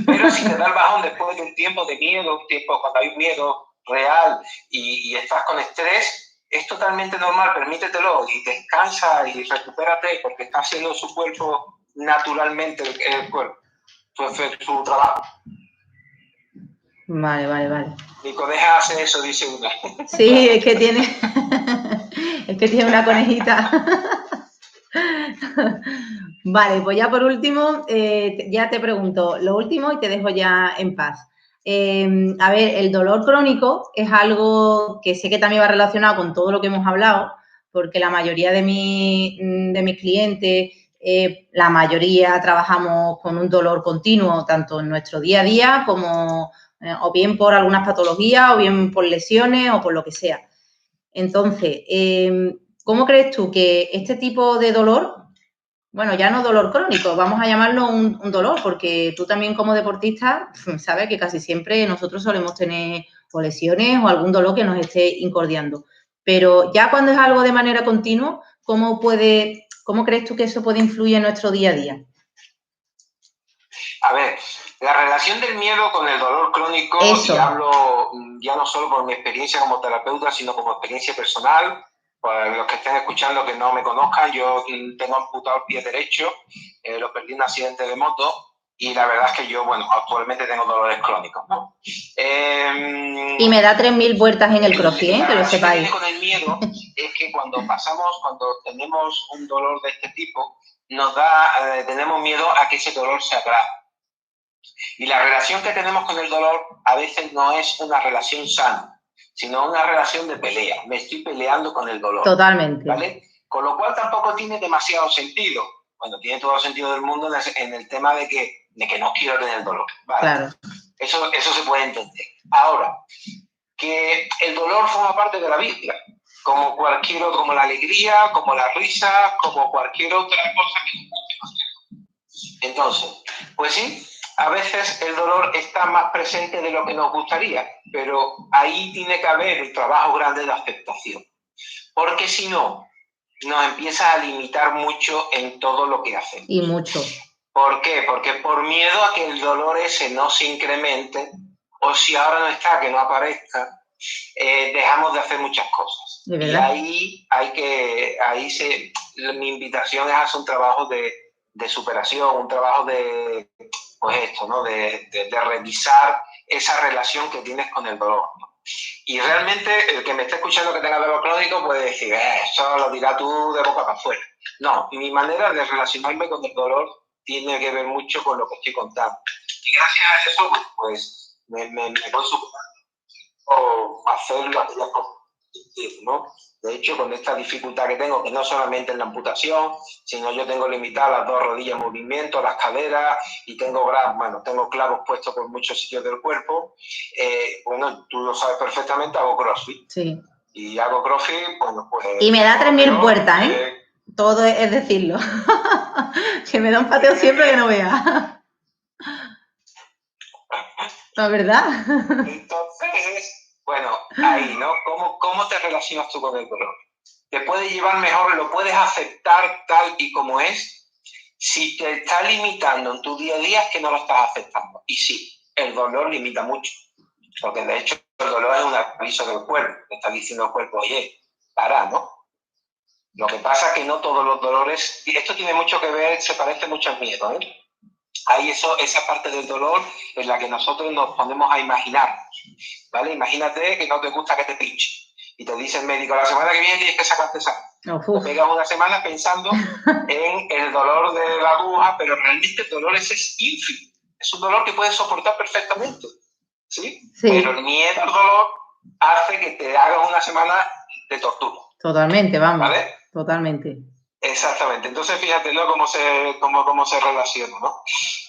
Pero si te da el bajón después de un tiempo de miedo, un tiempo cuando hay un miedo real y estás con estrés, es totalmente normal, permítetelo y descansa y recupérate porque está haciendo su cuerpo naturalmente el cuerpo, su trabajo. Vale. Nico, deja hacer eso, dice una. Sí, es que tiene una conejita. Vale, pues ya por último, ya te pregunto lo último y te dejo ya en paz. A ver, el dolor crónico es algo que sé que también va relacionado con todo lo que hemos hablado, porque la mayoría de mis clientes, la mayoría trabajamos con un dolor continuo, tanto en nuestro día a día como o bien por algunas patologías o bien por lesiones o por lo que sea. Entonces, ¿cómo crees tú que este tipo de dolor Bueno, ya no dolor crónico, vamos a llamarlo un dolor, porque tú también como deportista sabes que casi siempre nosotros solemos tener o lesiones o algún dolor que nos esté incordiando. Pero ya cuando es algo de manera continua, ¿cómo crees tú que eso puede influir en nuestro día a día? A ver, la relación del miedo con el dolor crónico, Eso. y hablo ya no solo por mi experiencia como terapeuta, sino como experiencia personal. Para los que estén escuchando que no me conozcan, yo tengo amputado el pie derecho, lo perdí en un accidente de moto y la verdad es que yo, bueno, actualmente tengo dolores crónicos, ¿no? Y me da 3.000 vueltas en el crossfit, que lo sepáis. La relación que tiene con el miedo es que cuando tenemos un dolor de este tipo, tenemos miedo a que ese dolor se agrave. Y la relación que tenemos con el dolor a veces no es una relación sana, sino una relación de pelea. Me estoy peleando con el dolor. Totalmente. ¿Vale? Con lo cual tampoco tiene demasiado sentido. Bueno, tiene todo el sentido del mundo en el tema de que no quiero tener dolor. ¿Vale? Claro. Eso se puede entender. Ahora, que el dolor forma parte de la vida, como cualquier otro, como la alegría, como la risa, como cualquier otra cosa que nos guste. Entonces, pues sí, a veces el dolor está más presente de lo que nos gustaría, pero ahí tiene que haber un trabajo grande de aceptación, porque si no, nos empieza a limitar mucho en todo lo que hacemos. Y mucho. ¿Por qué? Porque por miedo a que el dolor ese no se incremente, o si ahora no está, que no aparezca, dejamos de hacer muchas cosas. Y ahí mi invitación es hacer un trabajo de superación, un trabajo de, pues esto, ¿no? De revisar esa relación que tienes con el dolor, ¿no? Y realmente el que me esté escuchando que tenga dolor crónico puede decir, eso lo dirás tú de boca para afuera. No, mi manera de relacionarme con el dolor tiene que ver mucho con lo que estoy contando. Y gracias a eso, pues me voy superando hacer aquellas cosas, ¿no? De hecho, con esta dificultad que tengo, que no solamente en la amputación, sino yo tengo limitadas las dos rodillas en movimiento, las caderas, y tengo clavos puestos por muchos sitios del cuerpo. Bueno, tú lo sabes perfectamente, hago CrossFit. Sí. Y hago CrossFit, bueno, pues... Y me da 3.000 vueltas, ¿eh? Todo es decirlo. Que me da un pateo siempre que no vea. La verdad. Entonces, bueno, ahí, ¿no? ¿Cómo te relacionas tú con el dolor? Te puede llevar mejor, lo puedes aceptar tal y como es. Si te está limitando en tu día a día, es que no lo estás aceptando. Y sí, el dolor limita mucho. Porque de hecho el dolor es un aviso del cuerpo. Le está diciendo al cuerpo, oye, para, ¿no? Lo que pasa es que no todos los dolores, y esto tiene mucho que ver, se parece mucho al miedo, ¿eh? Hay esa parte del dolor en la que nosotros nos ponemos a imaginar, ¿vale? Imagínate que no te gusta que te pinche y te dice el médico, la semana que viene tienes que sacarte sangre. Te pegas una semana pensando en el dolor de la aguja, pero realmente el dolor ese es ínfimo. Es un dolor que puedes soportar perfectamente, ¿sí? Pero el miedo al dolor hace que te hagas una semana de tortura. Totalmente, vamos. ¿Vale? Totalmente. Exactamente. Entonces, fíjate, ¿no? Cómo se relaciona, ¿no?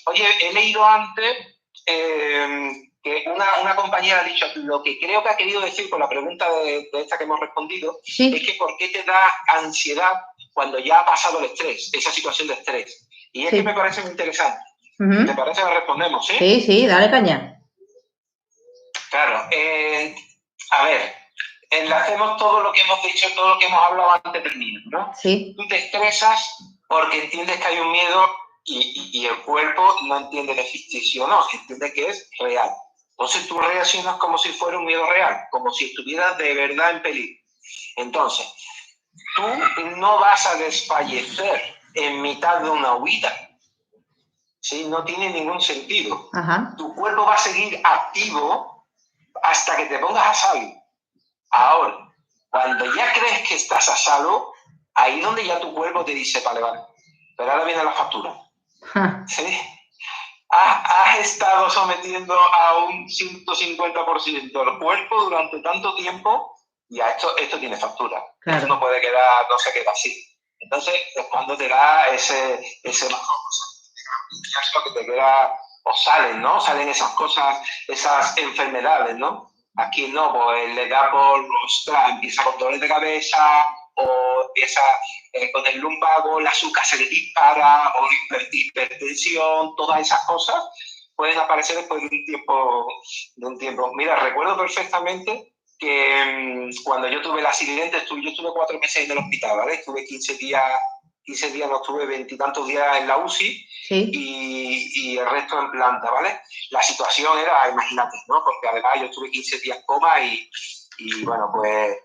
Oye, he leído antes que una compañera ha dicho, lo que creo que ha querido decir con la pregunta de esta que hemos respondido, sí, es que ¿por qué te da ansiedad cuando ya ha pasado el estrés, esa situación de estrés? Y es que me parece muy interesante. ¿Te parece que respondemos, sí? Sí, sí, dale caña. Claro. A ver, enlacemos todo lo que hemos dicho, todo lo que hemos hablado antes del miedo, ¿no? Sí. Tú te estresas porque entiendes que hay un miedo y el cuerpo no entiende que es ficticio o no, entiende que es real. Entonces tú reaccionas como si fuera un miedo real, como si estuvieras de verdad en peligro. Entonces, tú no vas a desfallecer en mitad de una huida. ¿Sí? No tiene ningún sentido. Ajá. Tu cuerpo va a seguir activo hasta que te pongas a salvo. Ahora, cuando ya crees que estás a salvo, ahí es donde ya tu cuerpo te dice, vale, pero ahora viene la factura. ¿Sí? Has estado sometiendo a un 150% el cuerpo durante tanto tiempo y a esto tiene factura. Claro. Esto no se queda así. Entonces es cuando te da ese bajón, que te queda, o salen, ¿no? Salen esas cosas, esas enfermedades, ¿no? Aquí no, pues le da por, ostras, empieza con dolores de cabeza, o empieza con el lumbago, el azúcar se le dispara, o hipertensión, todas esas cosas pueden aparecer después de un tiempo. Mira, recuerdo perfectamente que cuando yo tuve el accidente, yo estuve 4 meses en el hospital, ¿vale? Estuve 15 días, no estuve 20 y tantos días en la UCI, Sí. y el resto en planta, ¿vale? La situación era, imagínate, ¿no? Porque además yo estuve 15 días en coma y bueno, pues...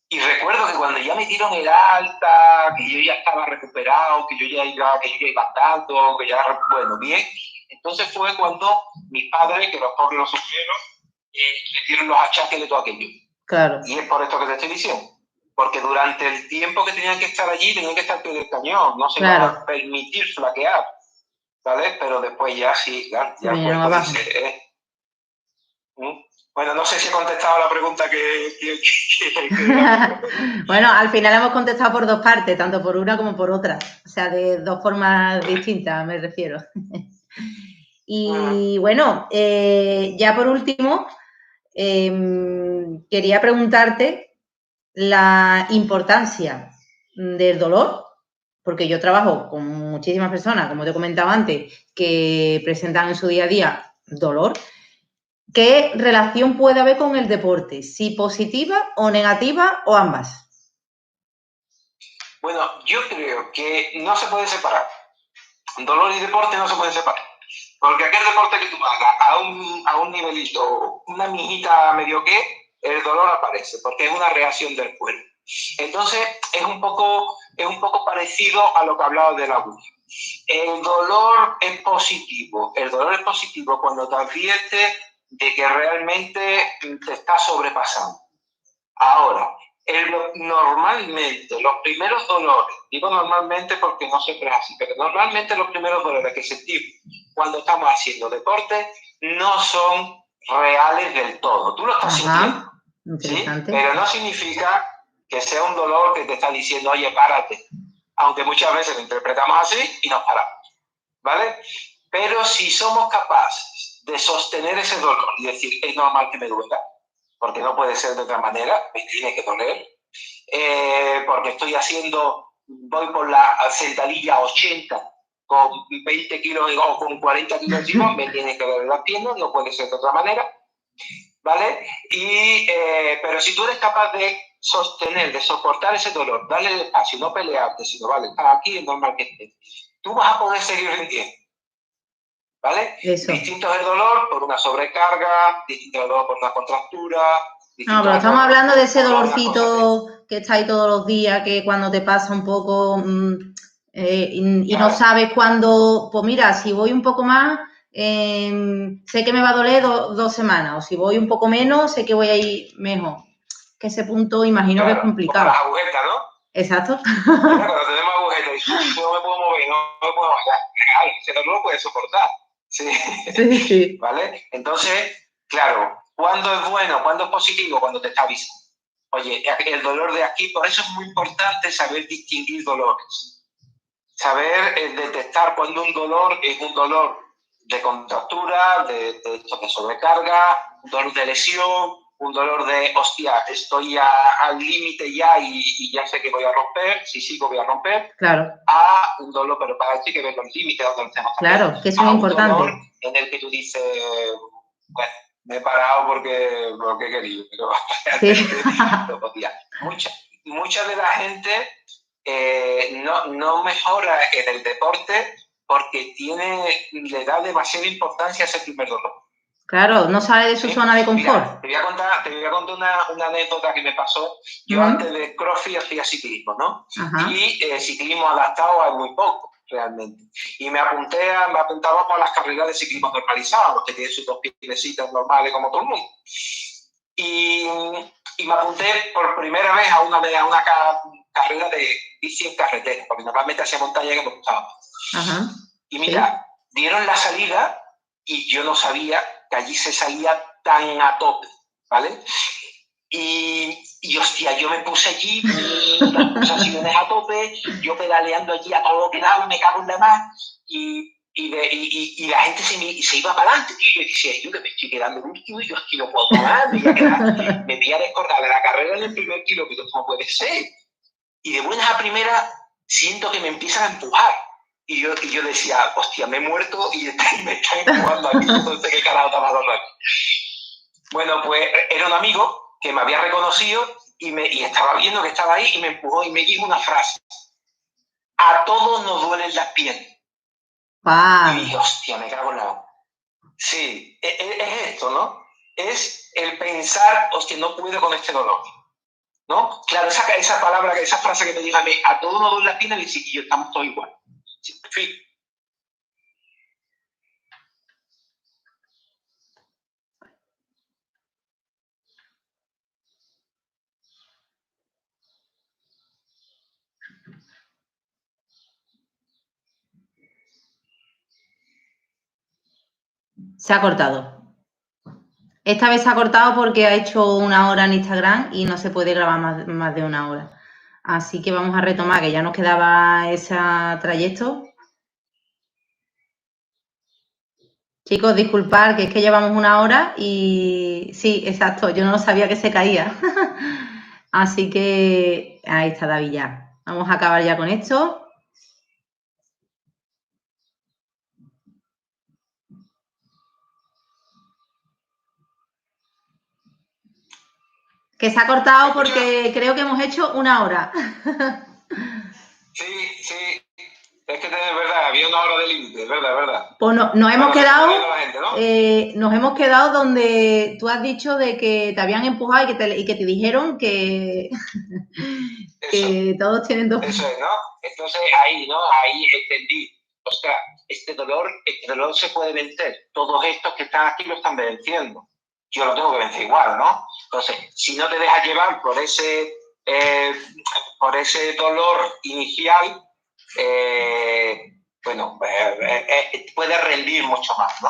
Y recuerdo que cuando ya me dieron el alta, que yo ya estaba recuperado, que yo ya iba andando, que ya, bueno, bien. Entonces fue cuando mis padres, que los pobres lo sufrieron, le dieron los achaques de todo aquello. Claro. Y es por esto que te estoy diciendo. Porque durante el tiempo que tenían que estar allí, tenían que estar pie del cañón. No se iban a permitir flaquear, ¿vale? Pero después ya sí, ya el cuerpo dice... Bueno, no sé si he contestado la pregunta que Bueno, al final hemos contestado por dos partes, tanto por una como por otra. O sea, de dos formas distintas, me refiero. Y bueno, ya por último, quería preguntarte la importancia del dolor, porque yo trabajo con muchísimas personas, como te he comentado antes, que presentan en su día a día dolor. ¿Qué relación puede haber con el deporte? ¿Si positiva o negativa o ambas? Bueno, yo creo que no se puede separar. Dolor y deporte no se pueden separar. Porque aquel deporte que tú hagas a un nivelito, una mijita medio que, el dolor aparece, porque es una reacción del cuerpo. Entonces, es un poco parecido a lo que hablaba de la aguja. El dolor es positivo. El dolor es positivo cuando te advierte de que realmente te está sobrepasando. Ahora, normalmente los primeros dolores, digo normalmente porque no siempre es así, pero normalmente los primeros dolores que sentimos cuando estamos haciendo deporte no son reales del todo. Tú lo estás sintiendo, ¿sí? Pero no significa que sea un dolor que te está diciendo, oye, párate. Aunque muchas veces lo interpretamos así y nos paramos, ¿vale? Pero si somos capaces de sostener ese dolor y decir, es normal que me duela, porque no puede ser de otra manera, me tiene que doler, porque voy por la sentadilla 80 con 20 kilos o con 40 kilos encima, me tiene que doler las piernas, no puede ser de otra manera, ¿vale? Pero si tú eres capaz de sostener, de soportar ese dolor, darle el espacio, no pelearte, sino, vale, estás aquí, es normal que estés, tú vas a poder seguir rindiendo. ¿Vale? Eso. Distinto es el dolor por una sobrecarga, distinto es el dolor por una contractura. No, pero estamos hablando de ese dolorcito que está ahí todos los días, que cuando te pasa un poco y no sabes cuándo, pues mira, si voy un poco más, sé que me va a doler 2 semanas, o si voy un poco menos, sé que voy a ir mejor. Que ese punto imagino que es complicado. Como las agujetas, ¿no? Exacto. Mira, cuando tenemos agujetas y no me puedo mover, no me puedo mover, ese dolor lo puedes soportar. Sí. Sí. ¿Vale? Entonces, claro, ¿cuándo es bueno? ¿Cuándo es positivo? Cuando te está avisando. Oye, el dolor de aquí, por eso es muy importante saber distinguir dolores. Saber detectar cuando un dolor es un dolor de contractura, de sobrecarga, un dolor de lesión, un dolor de, hostia, estoy al límite ya y ya sé que voy a romper, si sigo voy a romper. Claro. A un dolor, pero para esto hay que ver los límites donde estemos. Claro, que eso es importante. Un dolor en el que tú dices, bueno, me he parado porque he querido, pero no podía. Mucha de la gente no mejora en el deporte porque le da demasiada importancia a ese primer dolor. Claro, no sale de su zona de confort. Mira, te voy a contar una anécdota que me pasó. Yo antes de CrossFit hacía ciclismo, ¿no? Y ciclismo adaptado hay muy poco, realmente. Y me apuntaba a las carreras de ciclismo normalizados, los que tienen sus 2 piecitas normales como todo el mundo. Y me apunté por primera vez a una carrera de bici en carretera, porque normalmente hacía montaña que me gustaba. Y mira, dieron la salida y yo no sabía que allí se salía tan a tope, ¿vale? Y hostia, yo me puse allí, las pulsaciones a tope, yo pedaleando allí a todo lo que daba, me cago en la mar, y la gente se iba para adelante, tío. Yo decía, yo que me estoy quedando último y yo aquí no puedo parar, me voy a descordar de la carrera en el primer kilómetro, ¿cómo puede ser? y de buenas a primeras siento que me empiezan a empujar. Y yo decía, hostia, me he muerto y me están empujando aquí, no sé qué carajo está pasando aquí. Bueno, pues era un amigo que me había reconocido y estaba viendo que estaba ahí y me empujó y me dijo una frase. A todos nos duelen las piernas. ¡Wow! Y dije, hostia, me cago en la boca. Sí, es esto, ¿no? Es el pensar, hostia, no puedo con este dolor, ¿no? Claro, esa palabra, esa frase que te diga a todos nos duelen las piernas y sí, yo estamos todos igual. Sí, en fin. Se ha cortado. Esta vez se ha cortado porque ha hecho 1 hora en Instagram y no se puede grabar más de 1 hora. Así que vamos a retomar, que ya nos quedaba ese trayecto. Chicos, disculpad, que es que llevamos 1 hora y sí, exacto, yo no sabía que se caía. Así que ahí está David ya. Vamos a acabar ya con esto. Que se ha cortado porque creo que hemos hecho 1 hora. Sí, sí. Es que es verdad, había 1 hora de límite, es verdad. Pues nos hemos quedado donde tú has dicho de que te habían empujado y que te dijeron que, que todos tienen dos. Eso es, ¿no? Entonces ahí, ¿no? Ahí entendí. Ostras, este dolor se puede vencer. Todos estos que están aquí lo están venciendo. Yo lo tengo que vencer igual, ¿no? Entonces, si no te dejas llevar por ese dolor inicial, bueno, puedes rendir mucho más, ¿no?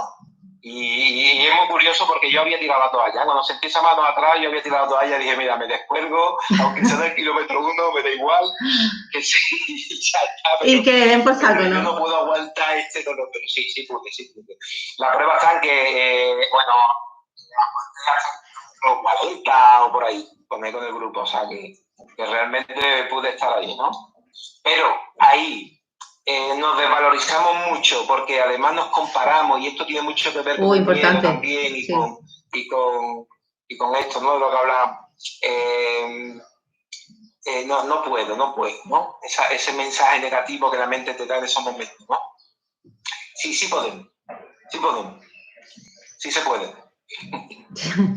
Y es muy curioso porque yo había tirado la toalla. Cuando sentí esa mano atrás, yo había tirado la toalla y dije, mira, me descuelgo, aunque sea del kilómetro 1, me da igual, que sí, ya está. Y que le den por saco, ¿no? Yo no puedo aguantar este dolor, pero sí pude. La prueba está en que, bueno, los 40 o por ahí, con el grupo, o sea, que realmente pude estar ahí, ¿no? Pero ahí nos desvalorizamos mucho porque además nos comparamos y esto tiene mucho que ver con el miedo también y, sí. con esto, ¿no? De lo que hablamos. No puedo, ¿no? Ese mensaje negativo que la mente te da en esos momentos, ¿no? Sí podemos. Sí se puede.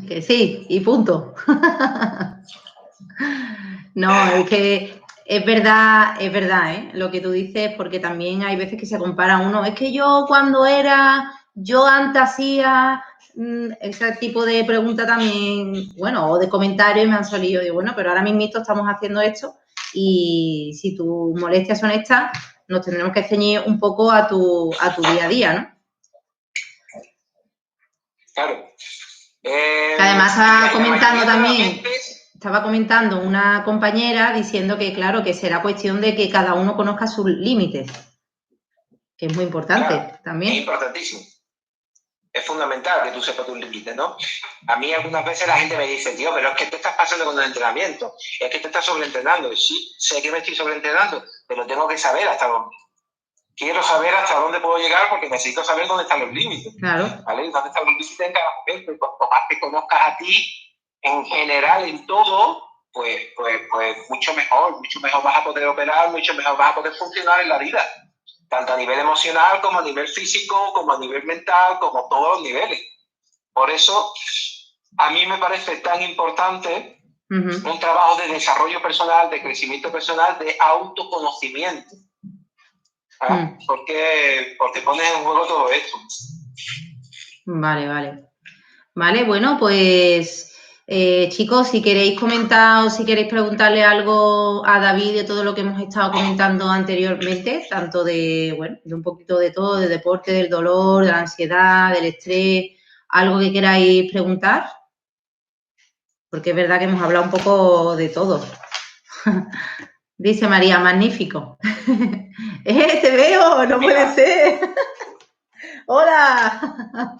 Que sí, y punto. No, es que es verdad, ¿eh? Lo que tú dices, porque también hay veces que se compara uno. Es que yo antes hacía ese tipo de preguntas también, bueno, o de comentarios me han salido. Y bueno, pero ahora mismo estamos haciendo esto y si tus molestias son estas, nos tendremos que ceñir un poco a tu día a día, ¿no? Claro. Además estaba comentando una compañera diciendo que, claro, que será cuestión de que cada uno conozca sus límites, que es muy importante también. Es importantísimo. Es fundamental que tú sepas tus límites, ¿no? A mí algunas veces la gente me dice, tío, pero es que te estás pasando con el entrenamiento, es que te estás sobreentrenando. Y sí, sé que me estoy sobreentrenando, pero tengo que saber hasta dónde. Quiero saber hasta dónde puedo llegar porque necesito saber dónde están los límites. Claro. ¿Vale? ¿Dónde están los límites en cada momento? Y cuanto más te conozcas a ti, en general, en todo, pues mucho mejor vas a poder operar, mucho mejor vas a poder funcionar en la vida. Tanto a nivel emocional, como a nivel físico, como a nivel mental, como todos los niveles. Por eso, a mí me parece tan importante un trabajo de desarrollo personal, de crecimiento personal, de autoconocimiento. Porque pones en juego todo esto. Vale, bueno, pues chicos, si queréis comentar o si queréis preguntarle algo a David de todo lo que hemos estado comentando anteriormente, tanto de un poquito de todo, del deporte, del dolor, de la ansiedad, del estrés, algo que queráis preguntar, porque es verdad que hemos hablado un poco de todo. Dice María, magnífico. Te veo, no puede ser. Hola.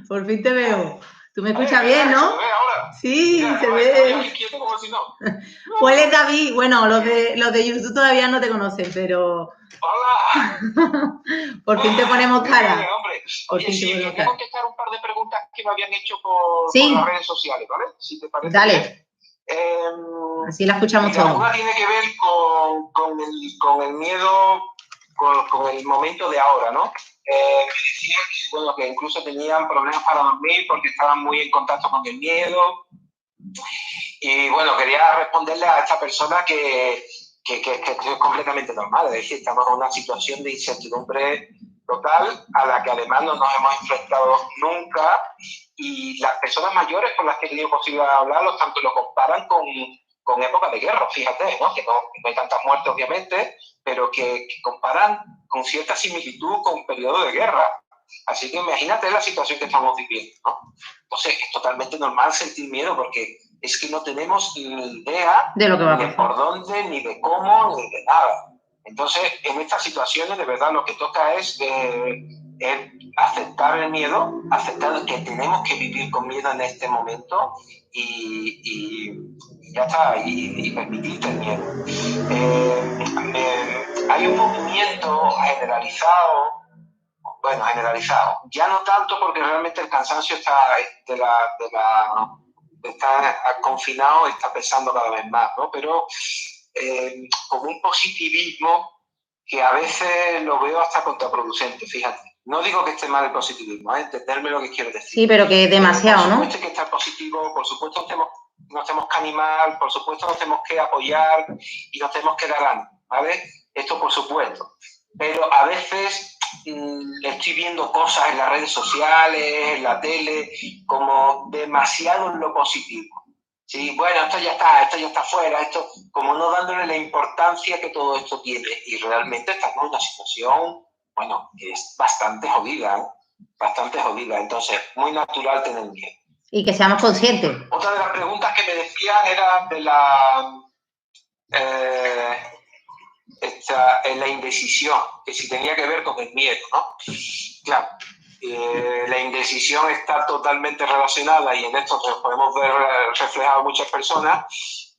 Por fin te veo. Tú me escuchas bien, ¿no? ¿Se me ve ahora? Sí, Mira, se ve. Estoy quieto como si no. Pues él es David. Bueno, los de YouTube todavía no te conocen, pero ¡Hola! por fin te ponemos cara. Bien, hombre. Por Oye, fin te sí, ponemos quería cara. contestar un par de preguntas que me habían hecho por las Sí, redes sociales, ¿vale? Si te parece dale. bien. Así la escuchamos Mira, todos. una tiene que ver con el miedo, con el momento de ahora, ¿no? Me decían que, bueno, que incluso tenían problemas para dormir porque estaban muy en contacto con el miedo. Y bueno, quería responderle a esta persona que esto es completamente normal. Es decir, estamos en una situación de incertidumbre total a la que además no nos hemos enfrentado nunca. Y las personas mayores con las que he tenido posibilidad de hablarlo, tanto lo comparan con épocas de guerra, fíjate, ¿no? Que no hay tantas muertes, obviamente, pero que comparan con cierta similitud con un periodo de guerra. Así que imagínate la situación que estamos viviendo, ¿no? Entonces, es totalmente normal sentir miedo porque es que no tenemos ni idea de lo que va a ni de por dónde, ni de cómo, ni de nada. Entonces, en estas situaciones, de verdad, lo que toca es aceptar el miedo, aceptar que tenemos que vivir con miedo en este momento y ya está, y permitirte el miedo. Hay un movimiento generalizado, bueno, generalizado. Ya no tanto porque realmente el cansancio está confinado, está pesando cada vez más, ¿no? Pero como un positivismo que a veces lo veo hasta contraproducente, fíjate. No digo que esté mal el positivismo, entenderme lo que quiero decir. Sí, pero que es demasiado, ¿no? Por supuesto que estar positivo, por supuesto nos tenemos que animar, por supuesto nos tenemos que apoyar y nos tenemos que dar ánimo, ¿vale? Esto por supuesto. Pero a veces estoy viendo cosas en las redes sociales, en la tele, como demasiado en lo positivo. Sí, bueno, esto ya está fuera, esto como no dándole la importancia que todo esto tiene. Y realmente estamos en una situación, bueno, que es bastante jodida, ¿eh? Bastante jodida. Entonces, muy natural tener miedo. Y que seamos conscientes. Otra de las preguntas que me decían era de la indecisión, que si tenía que ver con el miedo, ¿no? Claro, la indecisión está totalmente relacionada, y en esto podemos ver reflejado muchas personas,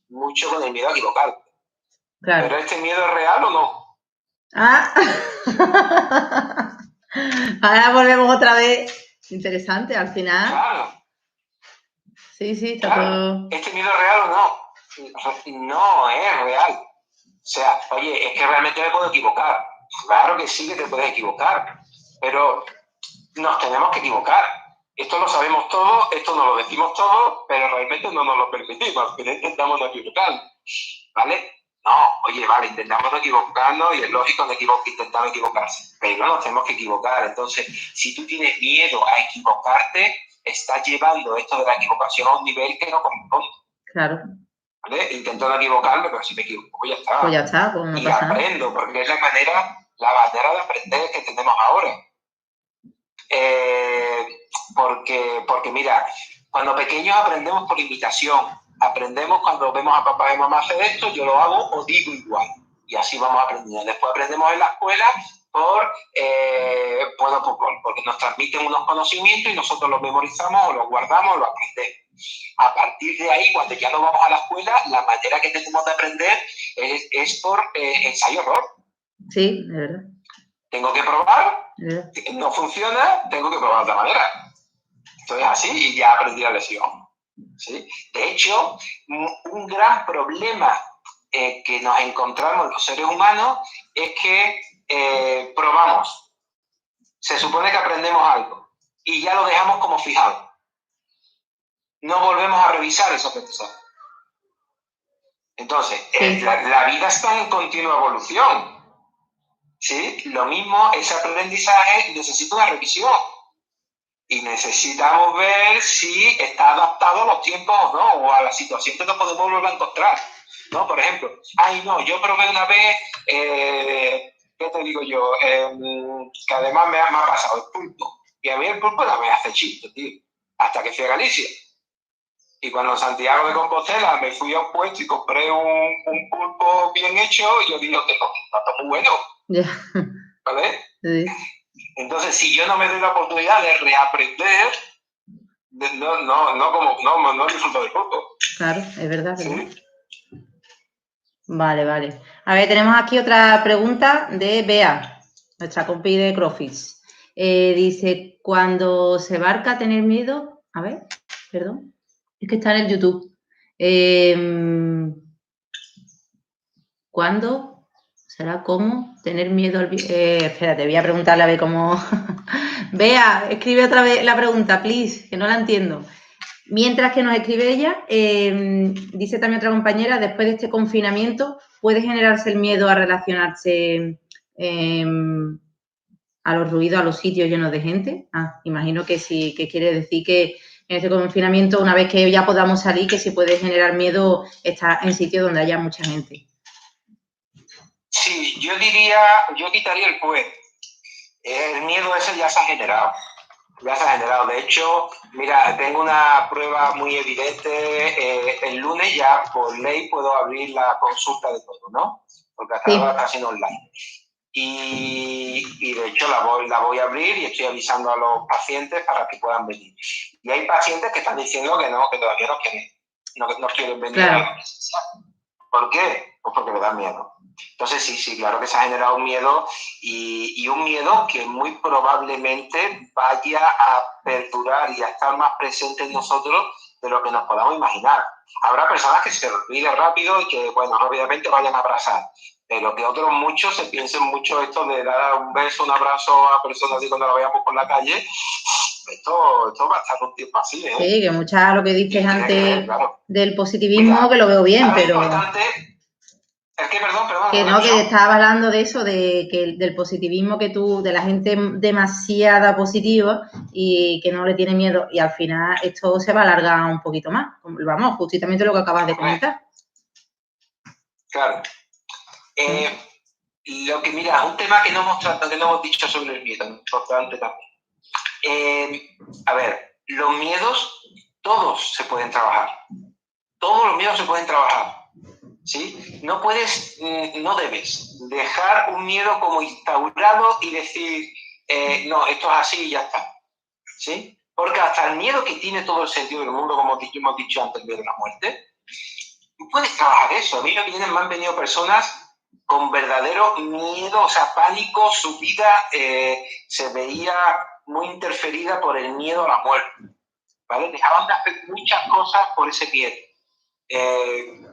mucho con el miedo a equivocar. Claro. ¿Pero este miedo es real o no? Ah. Ahora volvemos otra vez. Interesante, al final. Claro. Sí, está todo... ¿Este miedo es real o no? No es real. O sea, oye, es que realmente me puedo equivocar. Claro que sí que te puedes equivocar, pero nos tenemos que equivocar. Esto lo sabemos todos, esto nos lo decimos todos, pero realmente no nos lo permitimos, pero intentamos no equivocarnos, ¿vale? No, oye, vale, intentamos no equivocarnos y es lógico intentar no equivocarse, pero nos tenemos que equivocar. Entonces, si tú tienes miedo a equivocarte, estás llevando esto de la equivocación a un nivel que no corresponde. Claro. ¿Vale? Intento no equivocarme, pero si me equivoco, ya está. Pues ya está, pues no y pasa nada. Aprendo, porque es la manera de aprender que tenemos ahora. Porque mira, cuando pequeños aprendemos por imitación, aprendemos cuando vemos a papá y mamá hacer esto, yo lo hago o digo igual, y así vamos aprendiendo. Después aprendemos en la escuela porque nos transmiten unos conocimientos y nosotros los memorizamos o los guardamos o los aprendemos. A partir de ahí, cuando ya no vamos a la escuela, la manera que tenemos de aprender es por ensayo-error. Sí, de verdad. Tengo que probar, no funciona, tengo que probar de otra manera. Entonces así y ya aprendí la lección. ¿Sí? De hecho, un gran problema que nos encontramos los seres humanos es que probamos. Se supone que aprendemos algo y ya lo dejamos como fijado. No volvemos a revisar ese aprendizaje. Entonces, la vida está en continua evolución. ¿Sí? Lo mismo, ese aprendizaje necesita una revisión. Y necesitamos ver si está adaptado a los tiempos o no, o a la situación que nos podemos volver a encontrar, ¿no? Por ejemplo, yo probé una vez, ¿qué te digo yo? Que además me ha pasado el pulpo. Y a mí el pulpo no me hace chiste, tío. Hasta que fui a Galicia. Y cuando en Santiago de Compostela me fui a un puesto y compré un pulpo bien hecho, yo digo, está muy bueno. ¿Vale? Sí. Entonces, si yo no me doy la oportunidad de reaprender, no disfruto del fútbol. Claro, es verdad. ¿Sí? Vale, vale. A ver, tenemos aquí otra pregunta de Bea, nuestra compi de CrossFit. Dice, cuando se barca tener miedo... A ver, perdón. Es que está en el YouTube. ¿Cuándo? ¿Será cómo? Tener miedo al... espérate, voy a preguntarle a ver cómo... Bea, escribe otra vez la pregunta, please, que no la entiendo. Mientras que nos escribe ella, dice también otra compañera, después de este confinamiento, ¿puede generarse el miedo a relacionarse a los ruidos, a los sitios llenos de gente? Ah, imagino que sí, que quiere decir que en este confinamiento, una vez que ya podamos salir, que sí puede generar miedo estar en sitios donde haya mucha gente. Sí, yo quitaría el puede. El miedo ese ya se ha generado. Ya se ha generado. De hecho, mira, tengo una prueba muy evidente. El lunes ya por ley puedo abrir la consulta de todo, ¿no? Porque hasta ahora está siendo online. Y de hecho la voy a abrir y estoy avisando a los pacientes para que puedan venir. Y hay pacientes que están diciendo que todavía no quieren venir a la presencial. ¿Por qué? Pues porque me da miedo. Entonces sí, claro que se ha generado un miedo y un miedo que muy probablemente vaya a perdurar y a estar más presente en nosotros de lo que nos podamos imaginar. Habrá personas que se olviden rápido y que, bueno, rápidamente vayan a abrazar, pero que otros muchos se piensen mucho esto de dar un beso, un abrazo a personas así cuando la veamos por la calle. Esto va a estar un tiempo así, ¿eh? Sí, que mucha lo que dices antes claro, del positivismo, que lo veo bien, pero... Es que, perdón. Que no, que estaba hablando de eso, del positivismo de la gente demasiada positiva y que no le tiene miedo. Y al final esto se va a alargar un poquito más. Vamos, justamente lo que acabas de comentar. Claro. Lo que, mira, un tema que no hemos tratado, que no hemos dicho sobre el miedo, importante también. A ver, los miedos, todos se pueden trabajar. Todos los miedos se pueden trabajar. ¿Sí? No debes dejar un miedo como instaurado y decir, no, esto es así y ya está. ¿Sí? Porque hasta el miedo que tiene todo el sentido del mundo, como hemos dicho antes, el miedo a la muerte, puedes trabajar eso. A mí me han venido personas con verdadero miedo, o sea, pánico, su vida se veía muy interferida por el miedo a la muerte. ¿Vale? Dejaban de hacer muchas cosas por ese miedo.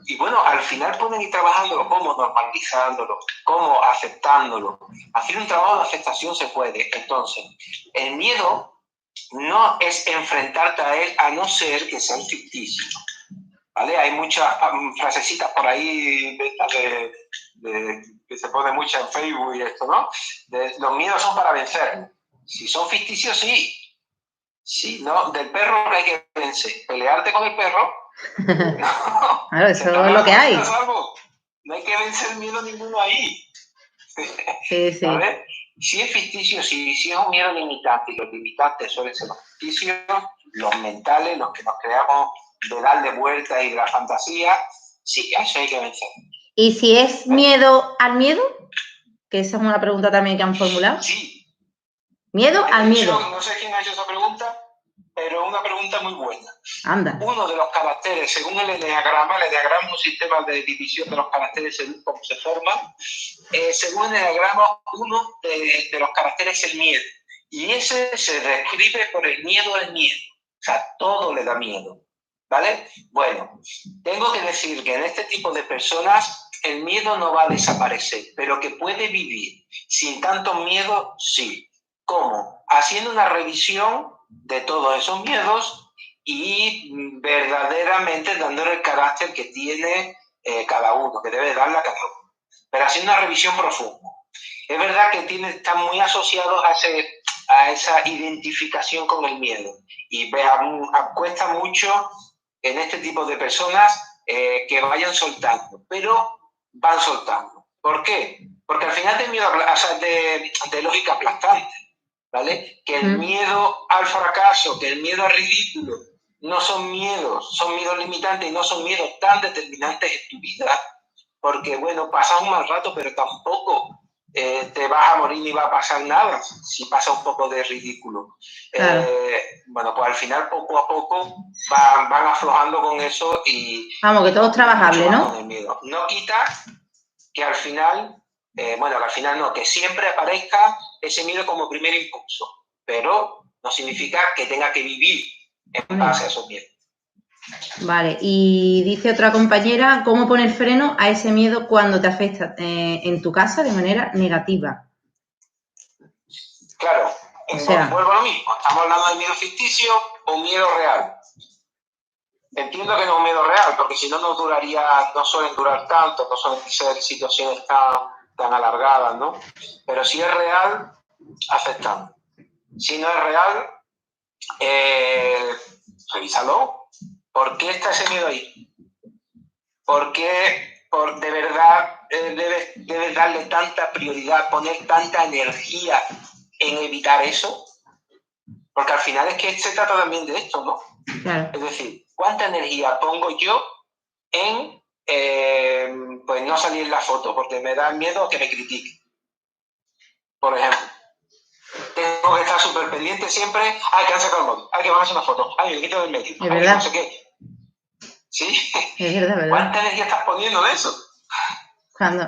Y bueno, al final pueden ir trabajándolo, como normalizándolo, como aceptándolo. Hacer un trabajo de aceptación se puede. Entonces, el miedo no es enfrentarte a él, a no ser que sea un ficticio. ¿Vale? Hay muchas frasecitas por ahí que se pone mucho en Facebook y esto, ¿no? Los miedos son para vencer. Si son ficticios, sí. Sí, no, del perro que hay que vencer. Pelearte con el perro. No, claro, eso es lo que hay. No hay que vencer miedo ninguno ahí. Sí. ¿Vale? Si es ficticio, si es un miedo limitante, y los limitantes suelen ser los ficticios, los mentales, los que nos creamos de darle vueltas y de la fantasía, sí, a eso hay que vencer. ¿Y si es miedo al miedo? Que esa es una pregunta también que han formulado. Sí. Miedo al miedo. No sé quién ha hecho esa pregunta, pero es una pregunta muy buena. Anda. Uno de los caracteres, según el enneagrama es un sistema de división de los caracteres según cómo se forman. Según el enneagrama, uno de los caracteres es el miedo. Y ese se describe por el miedo al miedo. O sea, todo le da miedo. ¿Vale? Bueno, tengo que decir que en este tipo de personas el miedo no va a desaparecer, pero que puede vivir sin tanto miedo, sí. ¿Cómo? Haciendo una revisión de todos esos miedos y verdaderamente dándole el carácter que tiene cada uno, que debe darle a cada uno. Pero haciendo una revisión profunda. Es verdad que están muy asociados a esa identificación con el miedo. Y cuesta mucho en este tipo de personas que vayan soltando, pero van soltando. ¿Por qué? Porque al final del miedo, o sea, de lógica aplastante, ¿vale? Que el miedo al fracaso, que el miedo al ridículo, no son miedos limitantes y no son miedos tan determinantes en tu vida, porque, bueno, pasas un mal rato, pero tampoco te vas a morir ni va a pasar nada si pasa un poco de ridículo. Claro. Bueno, pues al final poco a poco van aflojando con eso y... Vamos, que todo es trabajable, ¿no? Con el miedo. No quita que al final, bueno, que al final no, que siempre aparezca ese miedo como primer impulso, pero no significa que tenga que vivir en base a esos miedos. Vale, y dice otra compañera, ¿cómo poner freno a ese miedo cuando te afecta en tu casa de manera negativa? Claro, vuelvo a lo mismo, estamos hablando de miedo ficticio o miedo real. Entiendo que no es un miedo real, porque si no, no suelen durar tanto, no suelen ser situaciones tan alargadas, ¿no? Pero si es real, afectan. Si no es real, revísalo. ¿Por qué está ese miedo ahí? ¿Por qué de verdad debes darle tanta prioridad, poner tanta energía en evitar eso? Porque al final es que se trata también de esto, ¿no? Claro. Es decir, ¿cuánta energía pongo yo en pues no salir en la foto? Porque me da miedo a que me critiquen. Por ejemplo. Tengo que estar súper pendiente siempre. Ay, que han sacado el móvil. Ay, que van a hacer una foto. Ay, me quito del medio. Es verdad. No sé qué. ¿Sí? Es verdad. ¿Cuánta energía estás poniendo en eso? ¿Cuándo?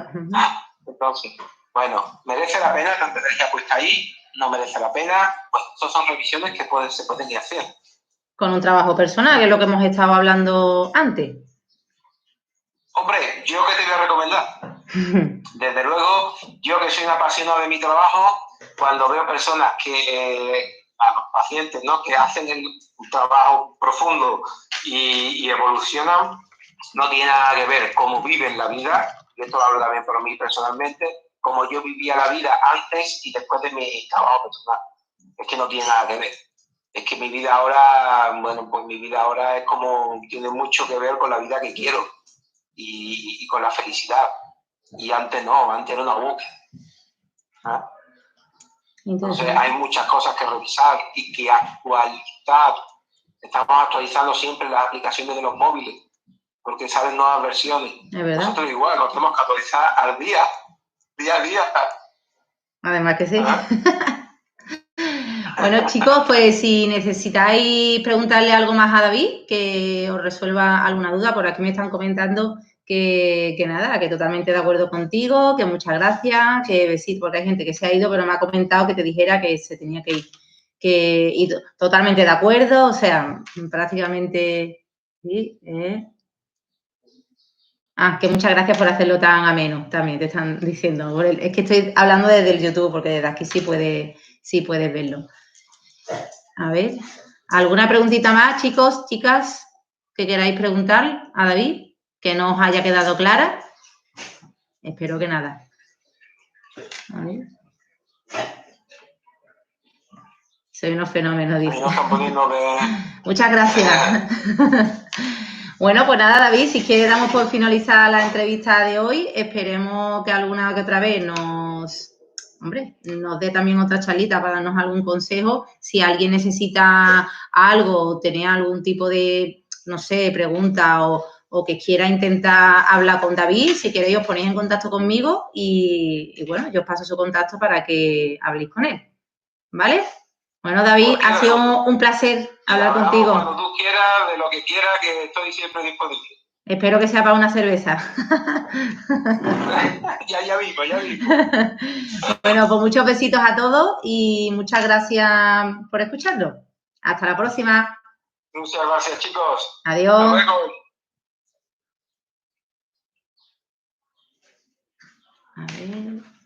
Entonces, bueno, ¿merece la pena tanta energía puesta ahí? ¿No merece la pena? Pues esas son revisiones que se pueden ir haciendo. Con un trabajo personal, que es lo que hemos estado hablando antes. Hombre, ¿yo qué te voy a recomendar? Desde luego, yo que soy un apasionado de mi trabajo, cuando veo personas a los pacientes, ¿no?, que hacen un trabajo profundo y evolucionan, no tiene nada que ver cómo viven la vida, y esto lo hablo también por mí personalmente, como yo vivía la vida antes y después de mi trabajo personal. Es que no tiene nada que ver. Es que mi vida ahora, bueno, pues mi vida ahora es como, tiene mucho que ver con la vida que quiero y con la felicidad. Y antes no, antes era una búsqueda. ¿Ah? Entonces hay muchas cosas que revisar y que actualizar. Estamos actualizando siempre las aplicaciones de los móviles porque salen nuevas versiones. Nosotros igual, nos tenemos que actualizar al día a día. Además que sí. Bueno, chicos, pues si necesitáis preguntarle algo más a David, que os resuelva alguna duda, por aquí me están comentando que nada, que totalmente de acuerdo contigo, que muchas gracias, que besito, porque hay gente que se ha ido, pero me ha comentado que te dijera que se tenía que ir. Y totalmente de acuerdo, o sea, prácticamente... Sí, que muchas gracias por hacerlo tan ameno, también te están diciendo. Es que estoy hablando desde el YouTube, porque desde aquí sí puedes verlo. A ver, ¿alguna preguntita más, chicos, chicas, que queráis preguntar a David, que no os haya quedado clara? Espero que nada. A ver. Soy unos fenómenos, dice. Muchas gracias. Bueno, pues nada, David, si quieres damos por finalizar la entrevista de hoy. Esperemos que alguna que otra vez nos dé también otra charlita para darnos algún consejo. Si alguien necesita algo o tiene algún tipo de, no sé, pregunta o que quiera intentar hablar con David, si queréis os ponéis en contacto conmigo y bueno, yo os paso su contacto para que habléis con él. ¿Vale? Bueno, David, ha sido un placer hablar contigo. Cuando tú quieras, de lo que quieras, que estoy siempre disponible. Espero que sea para una cerveza. ya mismo. Bueno, pues muchos besitos a todos y muchas gracias por escucharlo. Hasta la próxima. Muchas gracias, chicos. Adiós. Hasta luego. A ver.